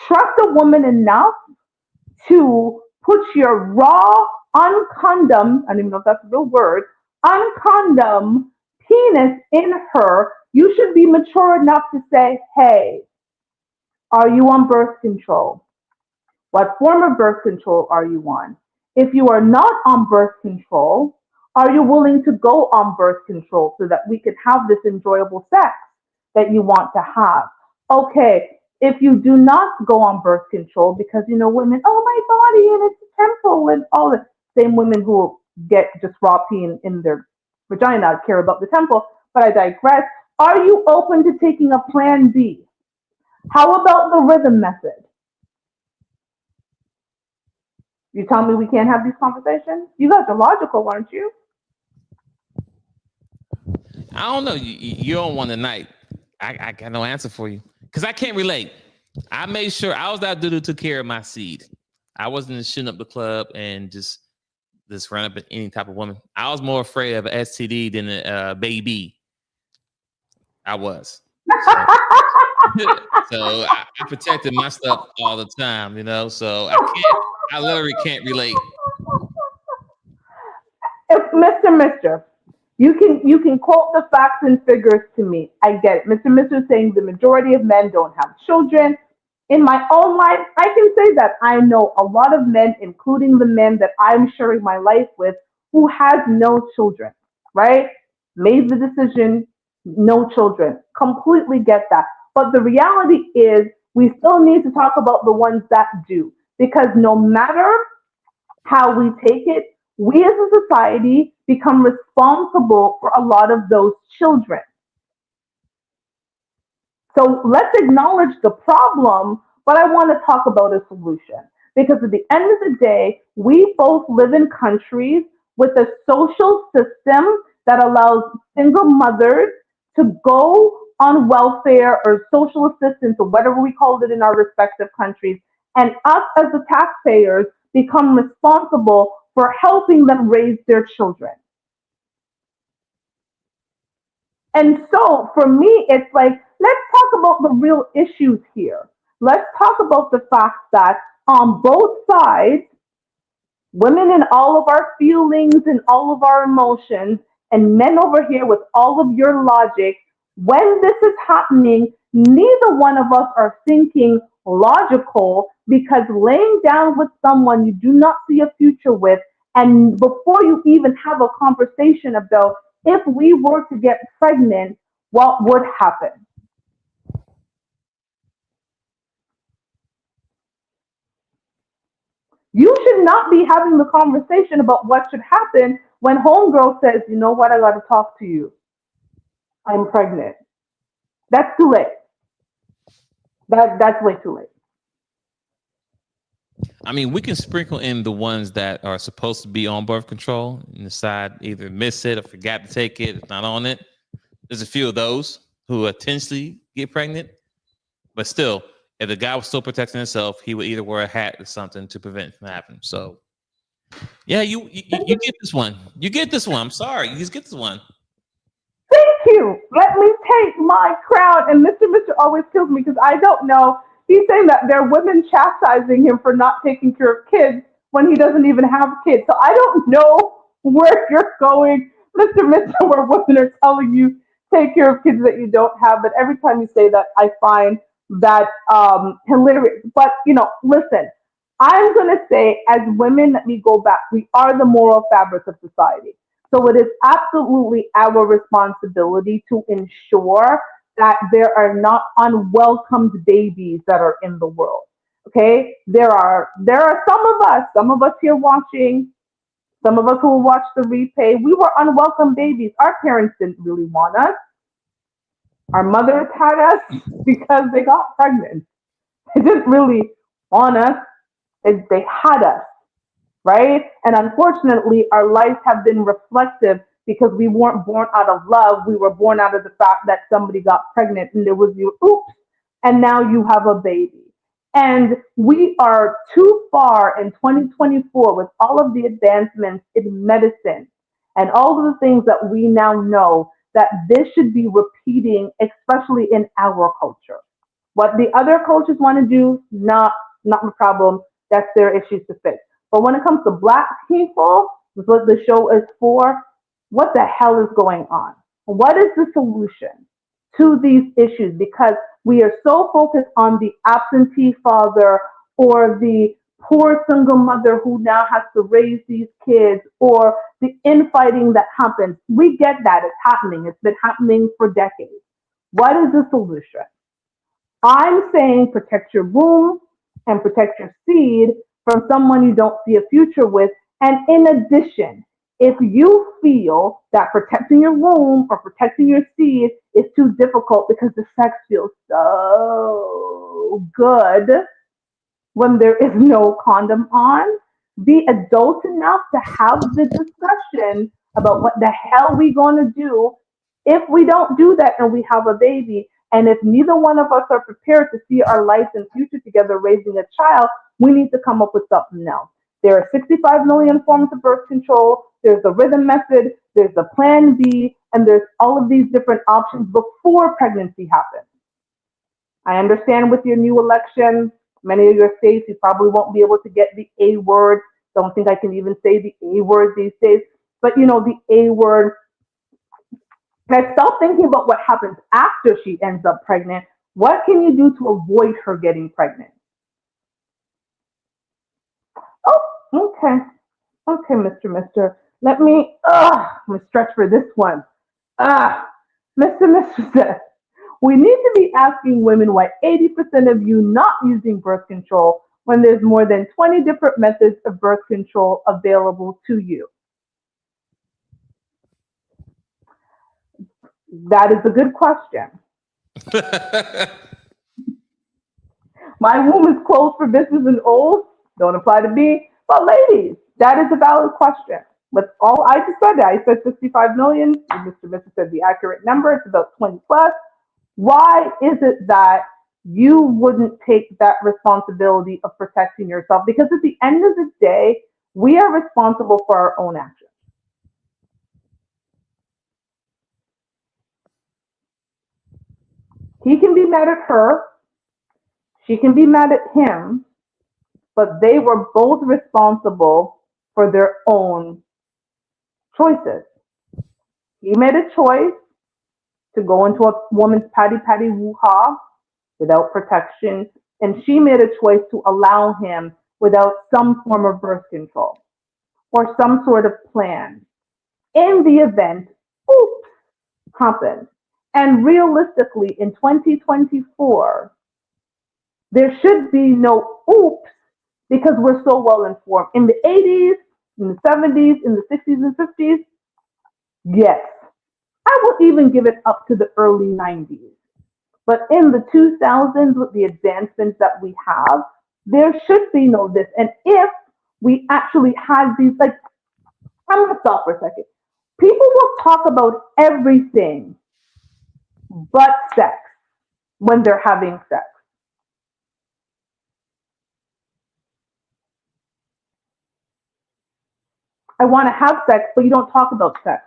trust a woman enough to put your raw, uncondom, I don't even know if that's a real word, uncondom penis in her, you should be mature enough to say, hey, are you on birth control? What form of birth control are you on? If you are not on birth control, are you willing to go on birth control so that we can have this enjoyable sex that you want to have? Okay, if you do not go on birth control because, women, oh, my body and its temple and all the same women who get just raw pee in their vagina care about the temple, but I digress. Are you open to taking a plan B? How about the rhythm method? You tell me we can't have these conversations? You guys are logical, aren't you? I don't know. You're on one tonight. I got no answer for you because I can't relate. I made sure I was that dude who took care of my seed. I wasn't shooting up the club and just run up at any type of woman. I was more afraid of an STD than a baby. I was. So I protected my stuff all the time, So I literally can't relate. If Mr. You can quote the facts and figures to me. I get it. Mr. is saying the majority of men don't have children. In my own life, I can say that I know a lot of men, including the men that I'm sharing my life with, who has no children, right? Made the decision, no children. Completely get that. But the reality is, we still need to talk about the ones that do. Because no matter how we take it, we as a society become responsible for a lot of those children. So let's acknowledge the problem, but I want to talk about a solution. Because at the end of the day, we both live in countries with a social system that allows single mothers to go on welfare or social assistance or whatever we call it in our respective countries. And us as the taxpayers become responsible for helping them raise their children. And so for me, it's like, let's talk about the real issues here. Let's talk about the fact that on both sides, women in all of our feelings and all of our emotions, and men over here with all of your logic, when this is happening, neither one of us are thinking logical because laying down with someone you do not see a future with, and before you even have a conversation about if we were to get pregnant, what would happen? You should not be having the conversation about what should happen when homegirl says, you know what, I got to talk to you. I'm pregnant. That's too late. That's way too late. I mean, we can sprinkle in the ones that are supposed to be on birth control and decide either miss it or forgot to take it, it's not on it. There's a few of those who intentionally get pregnant, but still, if the guy was still protecting himself, he would either wear a hat or something to prevent it from happening. So, yeah, you get this one. You get this one. I'm sorry, you just get this one. Thank you. Let me take my crown. And Mr. always kills me because I don't know. He's saying that there are women chastising him for not taking care of kids when he doesn't even have kids. So I don't know where you're going, Mr. where women are telling you take care of kids that you don't have. But every time you say that, I find that hilarious. But, listen, I'm going to say as women, let me go back. We are the moral fabric of society. So it is absolutely our responsibility to ensure that there are not unwelcomed babies that are in the world. Okay, there are some of us here watching, some of us who will watch the replay. We were unwelcome babies. Our parents didn't really want us. Our mothers had us because they got pregnant. They didn't really want us. They had us, right? And unfortunately, our lives have been reflective because we weren't born out of love. We were born out of the fact that somebody got pregnant and there was you, oops, and now you have a baby. And we are too far in 2024 with all of the advancements in medicine and all of the things that we now know that this should be repeating, especially in our culture. What the other cultures want to do, not the problem. That's their issues to fix. But when it comes to black people, what the show is for, what the hell is going on? What is the solution to these issues? Because we are so focused on the absentee father or the poor single mother who now has to raise these kids or the infighting that happens. We get that. It's happening. It's been happening for decades. What is the solution? I'm saying protect your womb and protect your seed from someone you don't see a future with. And in addition, if you feel that protecting your womb or protecting your seed is too difficult because the sex feels so good when there is no condom on, be adult enough to have the discussion about what the hell we gonna do if we don't do that and we have a baby. And if neither one of us are prepared to see our life and future together raising a child, we need to come up with something else. There are 65 million forms of birth control. There's the rhythm method. There's the plan B. And there's all of these different options before pregnancy happens. I understand with your new election, many of your states, you probably won't be able to get the A word. Don't think I can even say the A word these days. But the A word, And I stop thinking about what happens after she ends up pregnant. What can you do to avoid her getting pregnant? Oh, okay. Okay, Mister. Let me stretch for this one. Ah, Mister says, we need to be asking women why 80% of you not using birth control when there's more than 20 different methods of birth control available to you. That is a good question. My womb is closed for business and old. Don't apply to me. But ladies, that is a valid question. With all I just said, I said 65 million. Mr. said the accurate number. It's about 20 plus. Why is it that you wouldn't take that responsibility of protecting yourself? Because at the end of the day, we are responsible for our own actions. He can be mad at her. She can be mad at him, but they were both responsible for their own choices. He made a choice to go into a woman's patty woo-ha without protection, and she made a choice to allow him without some form of birth control or some sort of plan. In the event, oops, happened. And realistically, in 2024, there should be no oops because we're so well informed. In the 80s, in the 70s, in the 60s and 50s, yes. I will even give it up to the early 90s. But in the 2000s, with the advancements that we have, there should be no this. And if we actually had these, like, I'm going to stop for a second. People will talk about everything but sex when they're having sex. I want to have sex, but you don't talk about sex.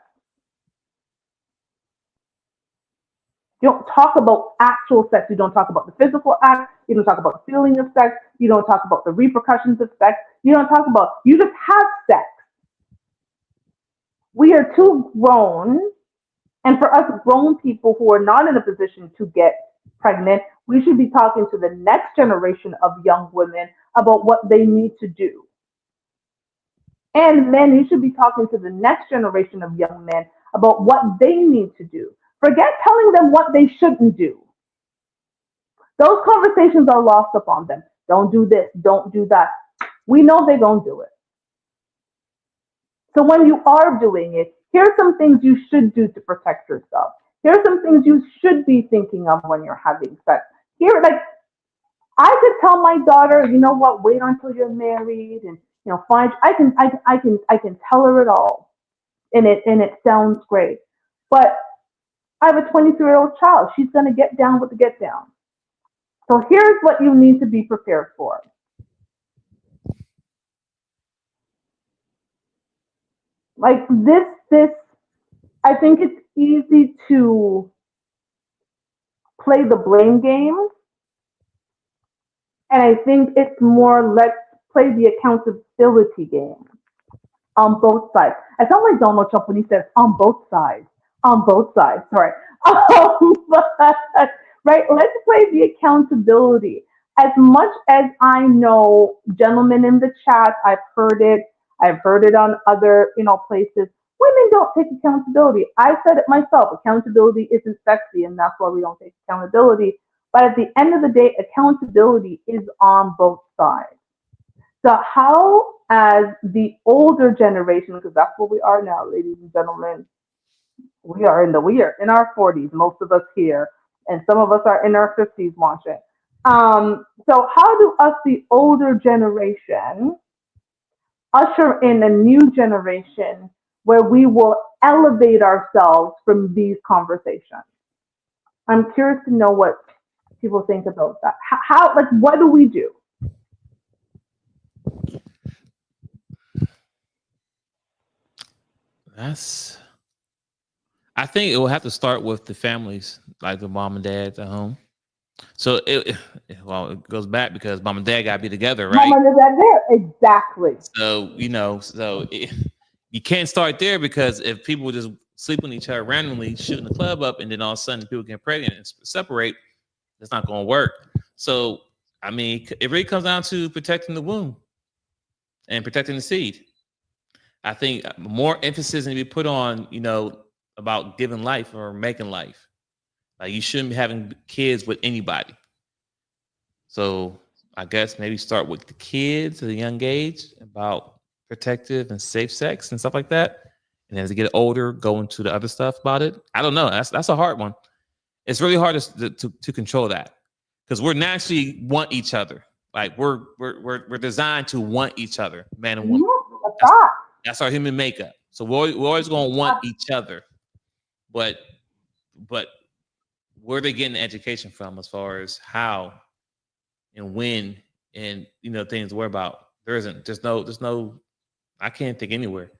You don't talk about actual sex. You don't talk about the physical act. You don't talk about the feeling of sex. You don't talk about the repercussions of sex. You don't talk about, you just have sex. We are too grown. And for us grown people who are not in a position to get pregnant, we should be talking to the next generation of young women about what they need to do. And men, you should be talking to the next generation of young men about what they need to do. Forget telling them what they shouldn't do. Those conversations are lost upon them. Don't do this, don't do that. We know they're going to do it. So when you are doing it, here's some things you should do to protect yourself. Here's some things you should be thinking of when you're having sex. Here, like, I could tell my daughter, you know what, wait until you're married and, you know, fine. I can tell her it all. And it sounds great. But I have a 23-year-old child. She's going to get down with the get down. So here's what you need to be prepared for. Like this, I think it's easy to play the blame game. And I think it's more, let's play the accountability game on both sides. I sound like Donald Trump when he says on both sides. On both sides, sorry. But, right, let's play the accountability. As much as I know, gentlemen in the chat, I've heard it on other, places. Women don't take accountability. I said it myself. Accountability isn't sexy, and that's why we don't take accountability. But at the end of the day, accountability is on both sides. So how, as the older generation, because that's what we are now, ladies and gentlemen, we are in our 40s, most of us here, and some of us are in our 50s watching. So how do us, the older generation, usher in a new generation where we will elevate ourselves from these conversations? I'm curious to know what people think about that. How, like, what do we do? I think it will have to start with the families, like the mom and dad at home. So it goes back because mom and dad got to be together, right? Mom and dad there, exactly. So you can't start there because if people just sleeping with each other randomly, shooting the club up, and then all of a sudden people get pregnant and separate. That's not going to work. So, I mean, it really comes down to protecting the womb and protecting the seed. I think more emphasis needs to be put on, about giving life or making life. Like, you shouldn't be having kids with anybody. So I guess maybe start with the kids at a young age about protective and safe sex and stuff like that. And as they get older, go into the other stuff about it. I don't know. That's a hard one. It's really hard to control that because we're naturally want each other. Like we're designed to want each other, man and woman. That's our human makeup. So we're always going to want each other. But where are they getting the education from as far as how and when and things to worry about? There's no. I can't think anywhere.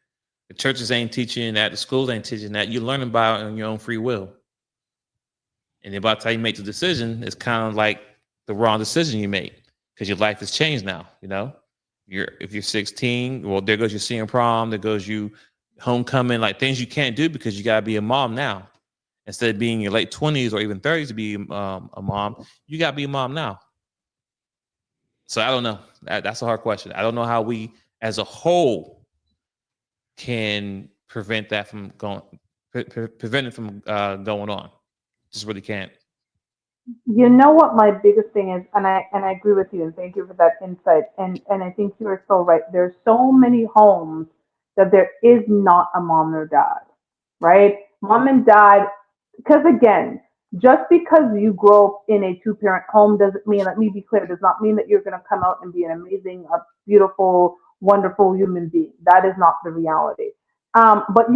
The churches ain't teaching that. The schools ain't teaching that. You learn about it on your own free will. And about the time you make the decision, it's kind of like the wrong decision you make because your life has changed now. If you're 16, well, there goes your senior prom. There goes you homecoming, like things you can't do because you got to be a mom now. Instead of being in your late 20s or even 30s to be a mom, you got to be a mom now. So I don't know. That's a hard question. I don't know how we as a whole can prevent that from going on. Just really can't. You know what my biggest thing is, and I agree with you, and thank you for that insight. And I think you are so right. There's so many homes that there is not a mom or dad, right? Mom and dad, because again, just because you grow up in a two-parent home doesn't mean, let me be clear, does not mean that you're going to come out and be an amazing, beautiful, wonderful human being. That is not the reality. But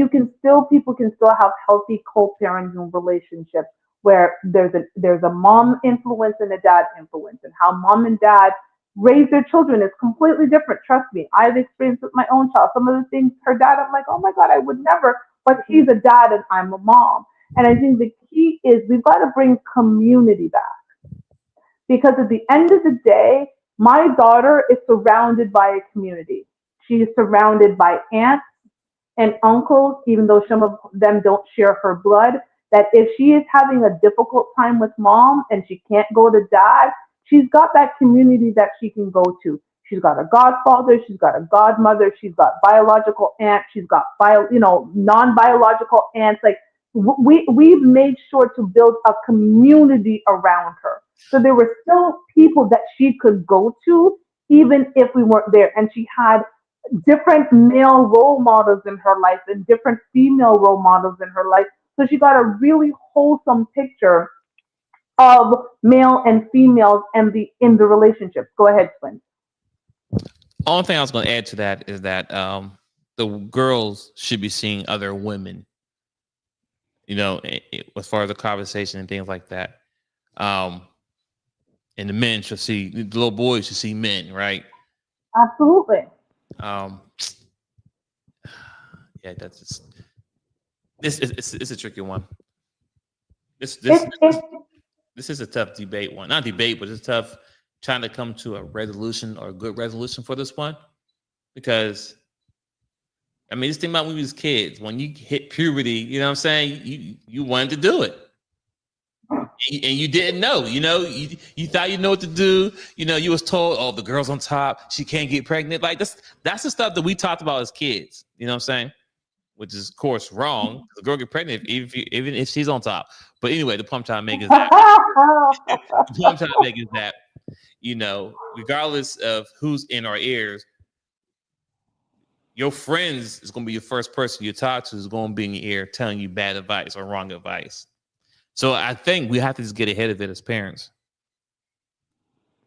people can still have healthy co-parenting relationships where there's a mom influence and a dad influence, and how mom and dad raise their children is completely different. Trust me, I've experienced with my own child. Some of the things her dad, I'm like, oh my God, I would never, but he's a dad and I'm a mom. And I think the key is we've got to bring community back, because at the end of the day, my daughter is surrounded by a community. She is surrounded by aunts and uncles, even though some of them don't share her blood, that if she is having a difficult time with mom and she can't go to dad, she's got that community that she can go to. She's got a godfather, she's got a godmother, she's got biological aunts, she's got non-biological aunts. Like we've made sure to build a community around her. So there were still people that she could go to even if we weren't there. And she had different male role models in her life and different female role models in her life. So she got a really wholesome picture of male and females and in the relationships. Go ahead, Swin. Only thing I was going to add to that is that the girls should be seeing other women, as far as the conversation and things like that. And the men should see, the little boys should see men, right? Absolutely. Yeah, that's just, it's a tricky one. This is a tough debate one. Not debate, but it's tough trying to come to a resolution or a good resolution for this one. Because, I mean, just think about when we was kids. When you hit puberty, you know what I'm saying? You wanted to do it. And you didn't know, you thought you know what to do. You was told, oh, the girl's on top. She can't get pregnant. Like that's the stuff that we talked about as kids. You know what I'm saying? Which is, of course, wrong. The girl get pregnant even if she's on top. But anyway, the point I'm trying to make is that, regardless of who's in our ears, your friends is going to be your first person you talk to is going to be in your ear telling you bad advice or wrong advice. So I think we have to just get ahead of it as parents.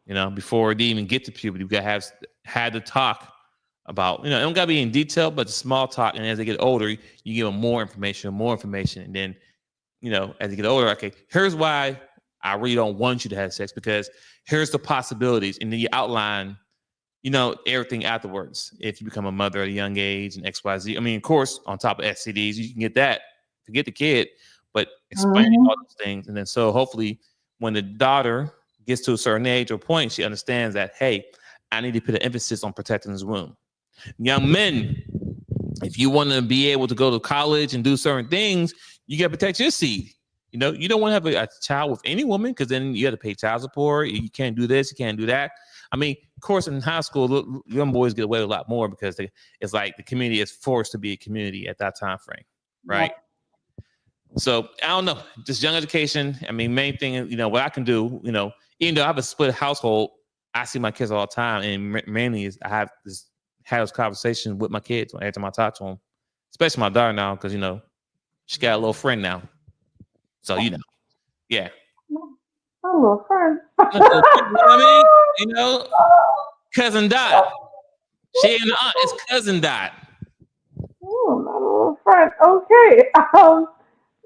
Before they even get to puberty, we got to have had the talk about, it don't got to be in detail, but small talk. And as they get older, you give them more information. And then, as they get older, okay, here's why I really don't want you to have sex, because here's the possibilities. And then you outline, everything afterwards. If you become a mother at a young age and XYZ, I mean, of course, on top of STDs, you can get that to get the kid, but explaining all those things. And then so hopefully when the daughter gets to a certain age or point, she understands that, hey, I need to put an emphasis on protecting this womb. Young men, if you want to be able to go to college and do certain things, you got to protect your seed. You know, you don't want to have a child with any woman because then you have to pay child support. You can't do this, you can't do that. I mean, of course, in high school, young boys get away with a lot more because it's like the community is forced to be a community at that time frame, right? Yeah. So I don't know, just young education. I mean, main thing, you know, what I can do, you know, even though I have a split household, I see my kids all the time, and mainly is I have this conversation with my kids every time I talk to them, especially my daughter now because you know she got a little friend now, so you know, yeah. A little friend. You know what I mean? You know, cousin Dot. She ain't an aunt, it's cousin Dot. Oh, my little friend. Okay.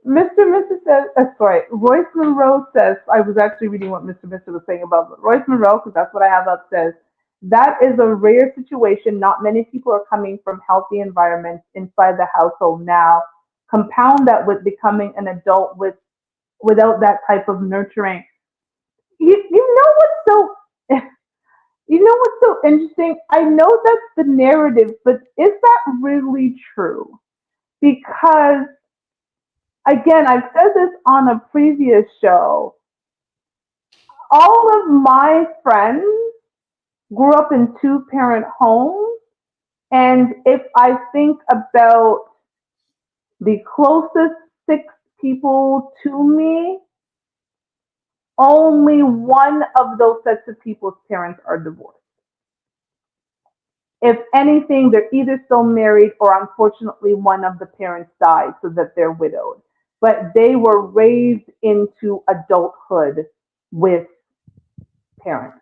Mr. says, sorry, Royce Monroe says, I was actually reading what Mr. was saying about Royce Monroe, because that's what I have up, says, that is a rare situation. Not many people are coming from healthy environments inside the household now. Compound that with becoming an adult without that type of nurturing. You know what's so you know what's so interesting? I know that's the narrative, but is that really true? Because again, I've said this on a previous show. All of my friends grew up in two-parent homes, and if I think about the closest six people to me, only one of those sets of people's parents are divorced. If anything, they're either still married or unfortunately one of the parents died so that they're widowed. But they were raised into adulthood with parents.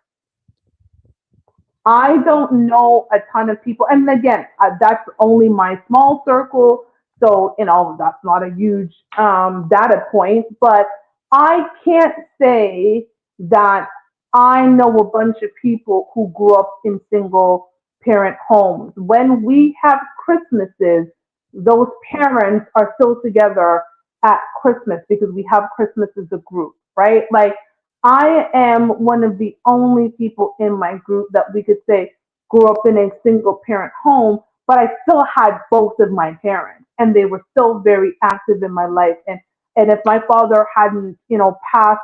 I don't know a ton of people, and again, that's only my small circle, so you know that's not a huge data point. But I can't say that I know a bunch of people who grew up in single parent homes. When we have Christmases, those parents are still together at Christmas because we have Christmas as a group, right? Like I am one of the only people in my group that we could say grew up in a single parent home, but I still had both of my parents and they were still very active in my life. And if my father hadn't, you know, passed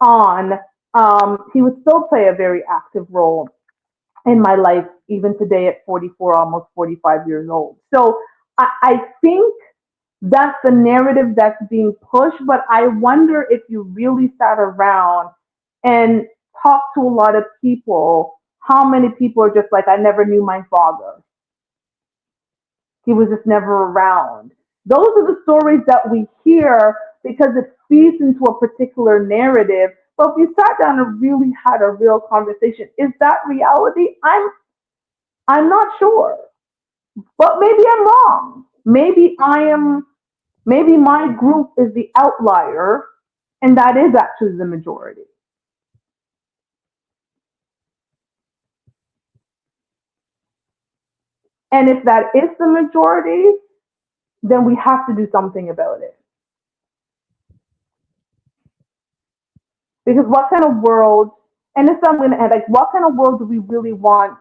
on, he would still play a very active role in my life, even today at 44, almost 45 years old. So I think that's the narrative that's being pushed, but I wonder if you really sat around and talked to a lot of people, how many people are just like, I never knew my father. He was just never around. Those are the stories that we hear because it feeds into a particular narrative. But if you sat down and really had a real conversation, is that reality? I'm not sure. But maybe I'm wrong. Maybe my group is the outlier and that is actually the majority. And if that is the majority, then we have to do something about it. Because what kind of world, and this I'm going to add, like, what kind of world do we really want?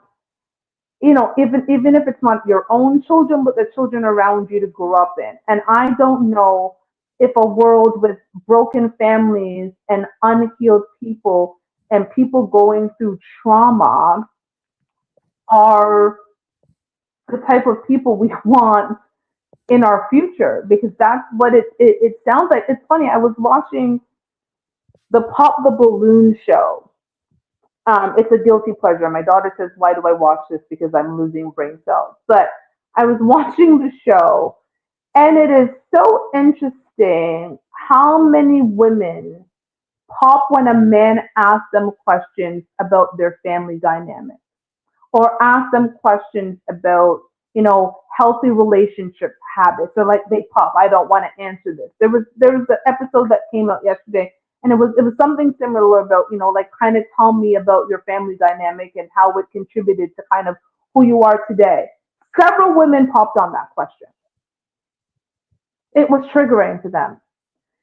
You know, even if it's not your own children, but the children around you to grow up in. And I don't know if a world with broken families and unhealed people and people going through trauma are the type of people we want in our future, because that's what it sounds like. It's funny. I was watching the Pop the Balloon show. It's a guilty pleasure. My daughter says, why do I watch this? Because I'm losing brain cells. But I was watching the show, and it is so interesting how many women pop when a man asks them questions about their family dynamic or ask them questions about, you know, healthy relationship habits. Or like they pop, I don't want to answer this. There was an episode that came out yesterday, and it was something similar about, you know, like kind of tell me about your family dynamic and how it contributed to kind of who you are today. Several women popped on that question. It was triggering to them.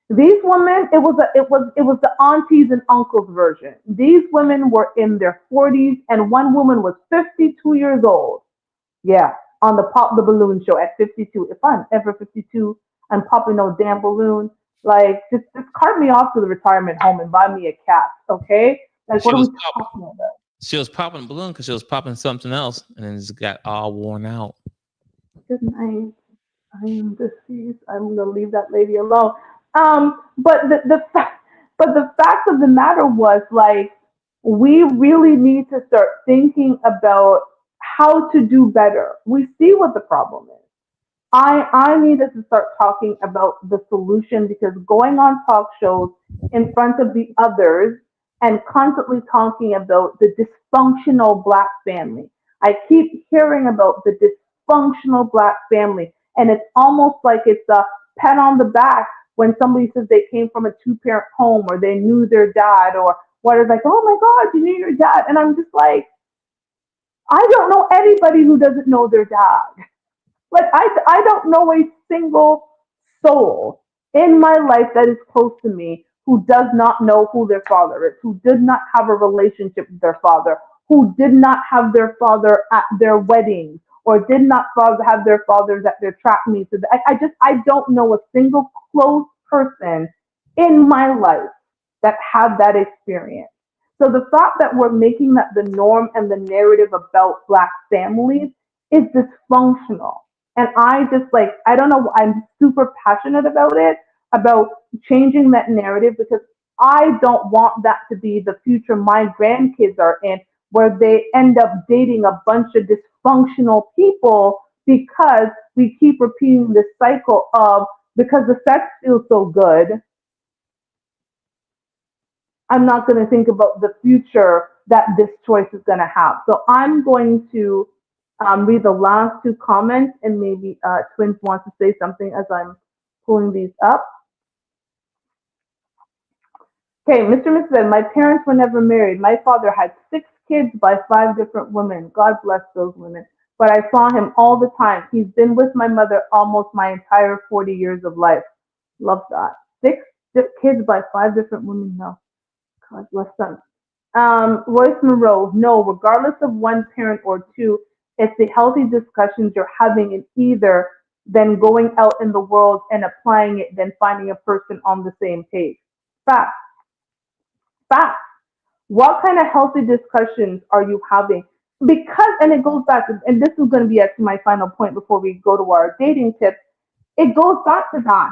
These women, it was the aunties and uncles version. These women were in their 40s, and one woman was 52 years old. Yeah, on the Pop the Balloon show at 52. If I'm ever 52 and popping no damn balloon, like just cart me off to the retirement home and buy me a cat, okay? Like She what are was we talking about? she was popping a balloon because she was popping something else, and then it got all worn out. Good night. I am deceased. I'm gonna leave that lady alone. But but the fact of the matter was like we really need to start thinking about how to do better. We see what the problem is. I needed to start talking about the solution because going on talk shows in front of the others and constantly talking about the dysfunctional black family. I keep hearing about the dysfunctional black family, and it's almost like it's a pat on the back when somebody says they came from a two-parent home or they knew their dad or what is like, oh my God, you knew your dad. And I'm just like, I don't know anybody who doesn't know their dad. Like I don't know a single soul in my life that is close to me who does not know who their father is, who did not have a relationship with their father, who did not have their father at their weddings, or did not have their fathers at their track meets. I don't know a single close person in my life that had that experience. So the fact that we're making that the norm and the narrative about black families is dysfunctional. And I just like, I don't know, I'm super passionate about it, about changing that narrative because I don't want that to be the future my grandkids are in, where they end up dating a bunch of dysfunctional people because we keep repeating this cycle of because the sex feels so good, I'm not going to think about the future that this choice is going to have. So I'm going to read the last two comments, and maybe Twins wants to say something as I'm pulling these up. Okay, Mr. and Mrs. Ed, my parents were never married. My father had 6 kids by 5 different women. God bless those women. But I saw him all the time. He's been with my mother almost my entire 40 years of life. Love that. 6 kids by 5 different women. No. God bless them. Royce Monroe, no, regardless of one parent or two, it's the healthy discussions you're having in either, then going out in the world and applying it, then finding a person on the same page. Fact. Fact. What kind of healthy discussions are you having? Because, and it goes back, and this is going to be actually my final point before we go to our dating tips. It goes back to that.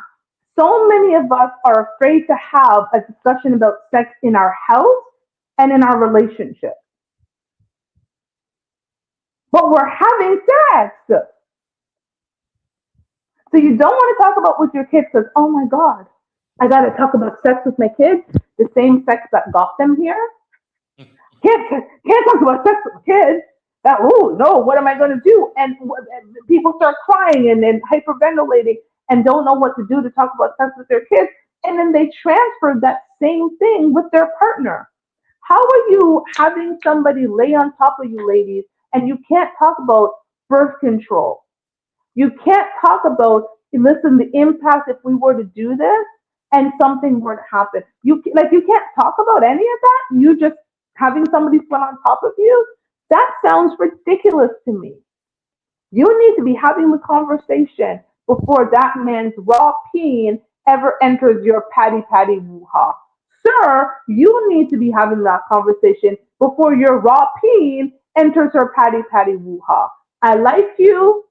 So many of us are afraid to have a discussion about sex in our house and in our relationship. But we're having sex. So you don't want to talk about with your kids because, oh my God, I got to talk about sex with my kids, the same sex that got them here. Can't talk about sex with kids. That, oh no, what am I going to do? And people start crying and hyperventilating and don't know what to do to talk about sex with their kids. And then they transfer that same thing with their partner. How are you having somebody lay on top of you, ladies, and you can't talk about birth control? You can't talk about, listen, the impact if we were to do this and something were to happen. You can't talk about any of that. You just having somebody put on top of you. That sounds ridiculous to me. You need to be having the conversation before that man's raw peen ever enters your patty woo-ha. Sir, you need to be having that conversation before your raw peen enters her patty woo-ha. I like you.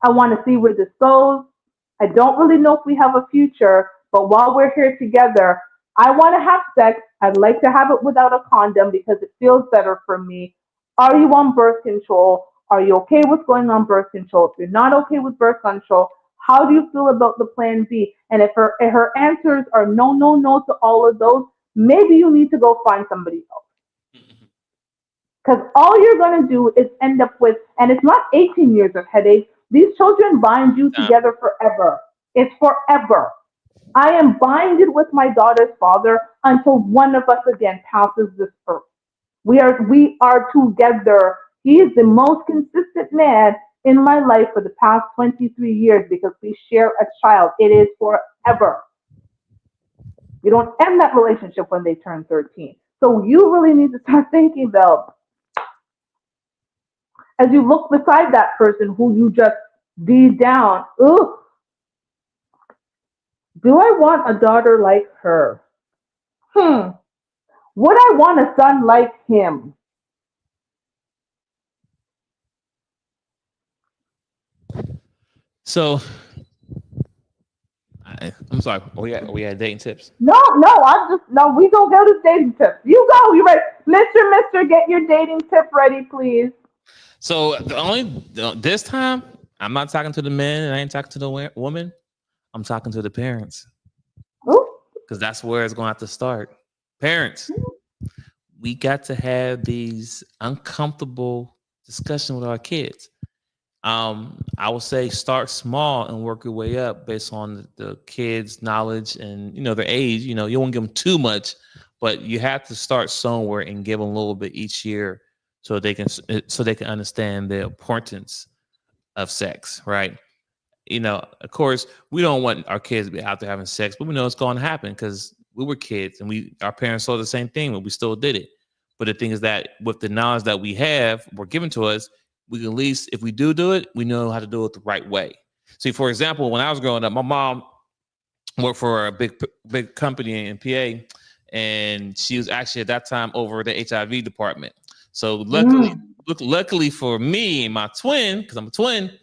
I want to see where this goes. I don't really know if we have a future, but while we're here together, I want to have sex. I'd like to have it without a condom because it feels better for me. Are you on birth control? Are you okay with going on birth control? If you're not okay with birth control, how do you feel about the plan B? And if her answers are no to all of those, maybe you need to go find somebody else. Because all you're going to do is end up with, and it's not 18 years of headache. These children bind you together forever. It's forever. I am binded with my daughter's father until one of us again passes this earth. We are together. He is the most consistent man in my life for the past 23 years because we share a child. It is forever. You don't end that relationship when they turn 13. So you really need to start thinking about as you look beside that person who you just beat down. Ugh, do I want a daughter like her? Hmm. Would I want a son like him? So I'm sorry. We had dating tips. No, no, I just no. We gonna go to dating tips. You go. You ready, Mister? Get your dating tip ready, please. So this time I'm not talking to the men and I ain't talking to the woman. I'm talking to the parents Ooh. because that's where it's going to have to start. Parents, we got to have these uncomfortable discussions with our kids. I would say start small and work your way up based on the kids' knowledge and their age. You won't give them too much, but you have to start somewhere and give them a little bit each year so they can understand the importance of sex, right? Of course, we don't want our kids to be out there having sex, but we know it's going to happen because we were kids and our parents saw the same thing, but we still did it. But the thing is that with the knowledge that we have, were given to us, we can at least, if we do it, we know how to do it the right way. See, for example, when I was growing up, my mom worked for a big company in PA, and she was actually at that time over the HIV department. So luckily for me and my twin, because I'm a twin,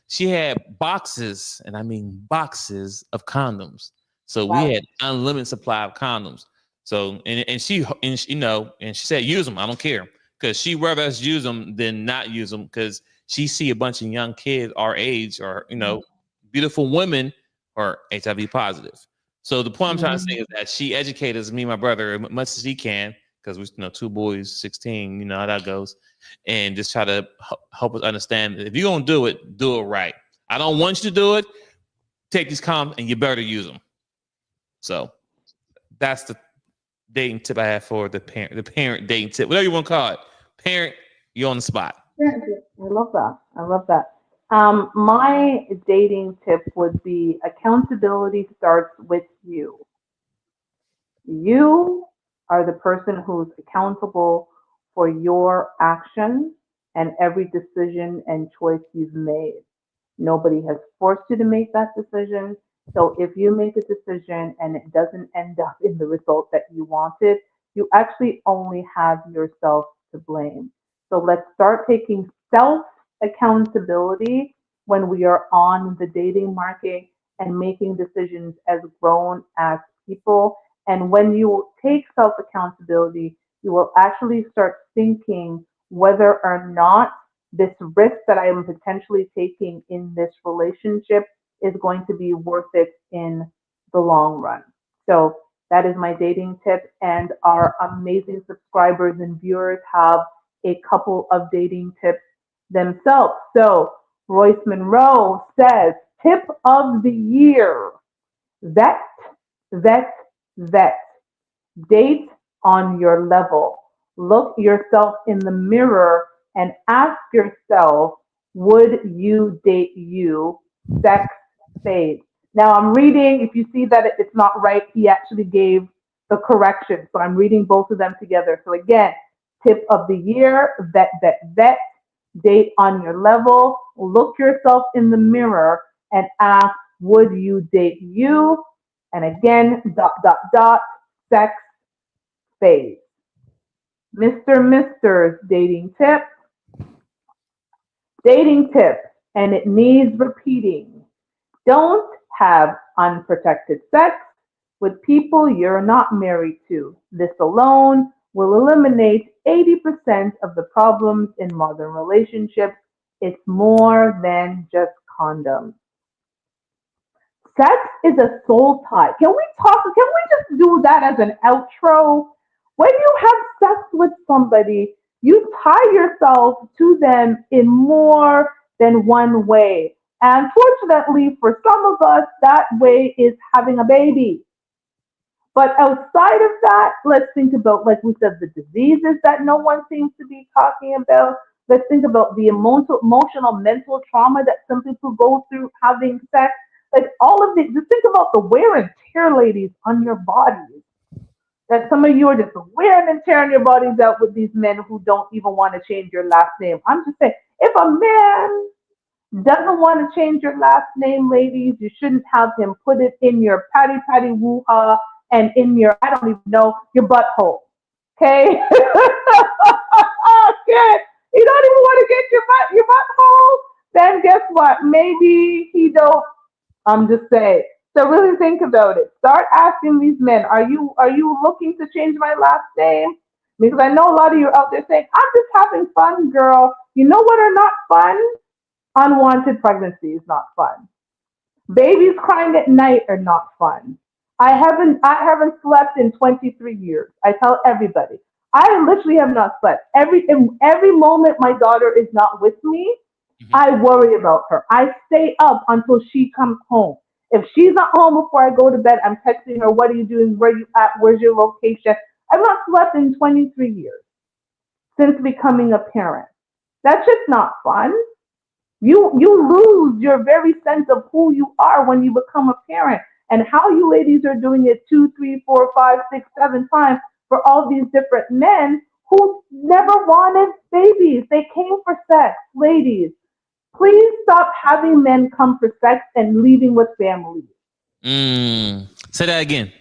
she had boxes, and I mean boxes of condoms. So we Wow. had unlimited supply of condoms. So and she said use them. I don't care because she rather us use them than not use them because she see a bunch of young kids our age or beautiful women are HIV positive. So the point I'm trying to say is that she educates me and my brother as much as she can because we two boys, 16. You know how that goes, and just try to help us understand that if you're gonna do it right. I don't want you to do it. Take these condoms and you better use them. So that's the dating tip I have for the parent dating tip, whatever you want to call it. Parent, you're on the spot. I love that. I love that. My dating tip would be accountability starts with you. You are the person who's accountable for your actions and every decision and choice you've made. Nobody has forced you to make that decision. So if you make a decision and it doesn't end up in the result that you wanted, you actually only have yourself to blame. So let's start taking self accountability when we are on the dating market and making decisions as grown as people. And when you take self accountability, you will actually start thinking whether or not this risk that I am potentially taking in this relationship is going to be worth it in the long run. So that is my dating tip. And our amazing subscribers and viewers have a couple of dating tips themselves. So Royce Monroe says, tip of the year, vet, vet, vet. Date on your level. Look yourself in the mirror and ask yourself, would you date you? Sex phase. Now I'm reading, if you see that it's not right, he actually gave the correction. So I'm reading both of them together. So again, tip of the year, vet, vet, vet. Date on your level. Look yourself in the mirror and ask, would you date you? And again, dot, dot, dot, sex phase. Mr. Dating tip. Dating tip, and it needs repeating. Don't have unprotected sex with people you're not married to. This alone will eliminate 80% of the problems in modern relationships. It's more than just condoms. Sex is a soul tie. Can we talk? Can we just do that as an outro? When you have sex with somebody, you tie yourself to them in more than one way. And fortunately for some of us, that way is having a baby. But outside of that, let's think about, like we said, the diseases that no one seems to be talking about. Let's think about the emotional, mental trauma that some people go through having sex. Like all of this, just think about the wear and tear, ladies, on your bodies. that some of you are just wearing and tearing your bodies out with these men who don't even want to change your last name. I'm just saying, if a man doesn't want to change your last name, ladies, you shouldn't have him put it in your patty patty woo ha and in your, I don't even know, your butthole. Okay? Okay. You don't even want to get your butthole? Then guess what? Maybe he don't. I'm just saying. So really think about it. Start asking these men, are you looking to change my last name? Because I know a lot of you out there saying, I'm just having fun, girl. You know what are not fun? Unwanted pregnancy is not fun. Babies crying at night are not fun. I haven't slept in 23 years. I tell everybody. I literally have not slept. In every moment my daughter is not with me, Mhm. I worry about her. I stay up until she comes home. If she's not home before I go to bed, I'm texting her, what are you doing? Where you at? Where's your location? I've not slept in 23 years since becoming a parent. That's just not fun. You lose your very sense of who you are when you become a parent, and how you ladies are doing it two, three, four, five, six, 7 times for all these different men who never wanted babies. They came for sex. Ladies, please stop having men come for sex and leaving with families. Say that again.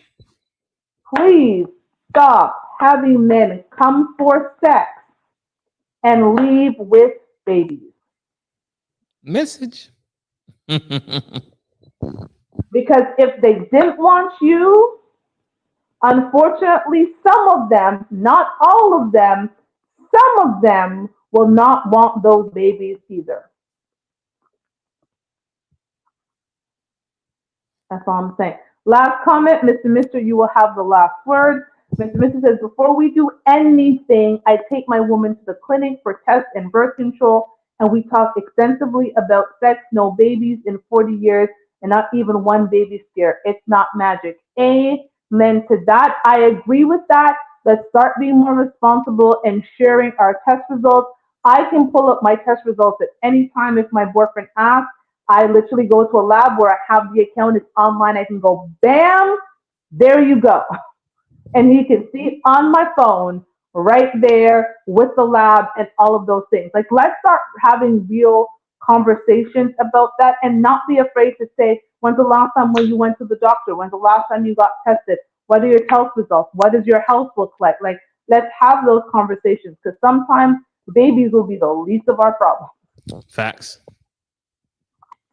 Please stop having men come for sex and leave with babies. Message. Because if they didn't want you, unfortunately, some of them, not all of them, some of them will not want those babies either. That's all I'm saying. Last comment, Mr. You will have the last word. Mr. says, before we do anything, I take my woman to the clinic for tests and birth control, and we talk extensively about sex, no babies in 40 years, and not even one baby scare. It's not magic. Amen to that. I agree with that. Let's start being more responsible and sharing our test results. I can pull up my test results at any time if my boyfriend asks. I literally go to a lab where I have the account. It's online. I can go, bam, there you go. And he can see it on my phone right there with the lab and all of those things. Like, let's start having real conversations about that and not be afraid to say, when's the last time when you went to the doctor? When's the last time you got tested? What are your health results? What does your health look like? Like, let's have those conversations, because sometimes babies will be the least of our problems. Facts.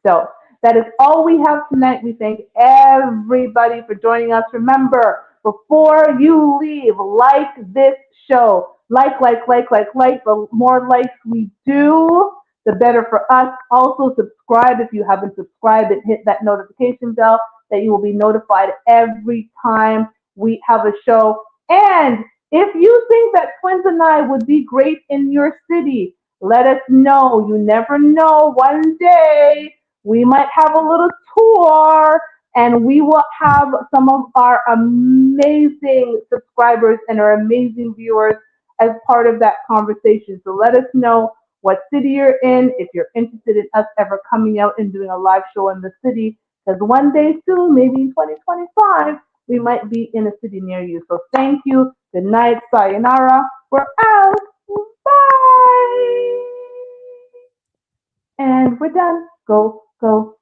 So that is all we have tonight. We thank everybody for joining us. Remember, before you leave, like this show. Like. The more likes we do, the better for us. Also, subscribe if you haven't subscribed, and hit that notification bell that you will be notified every time we have a show. And if you think that Twins and I would be great in your city, let us know. You never know. One day we might have a little tour, and we will have some of our amazing subscribers and our amazing viewers as part of that conversation. So let us know what city you're in, if you're interested in us ever coming out and doing a live show in the city, because one day soon, maybe in 2025, we might be in a city near you. So thank you. Good night. Sayonara. We're out. Bye. And we're done. Go, go,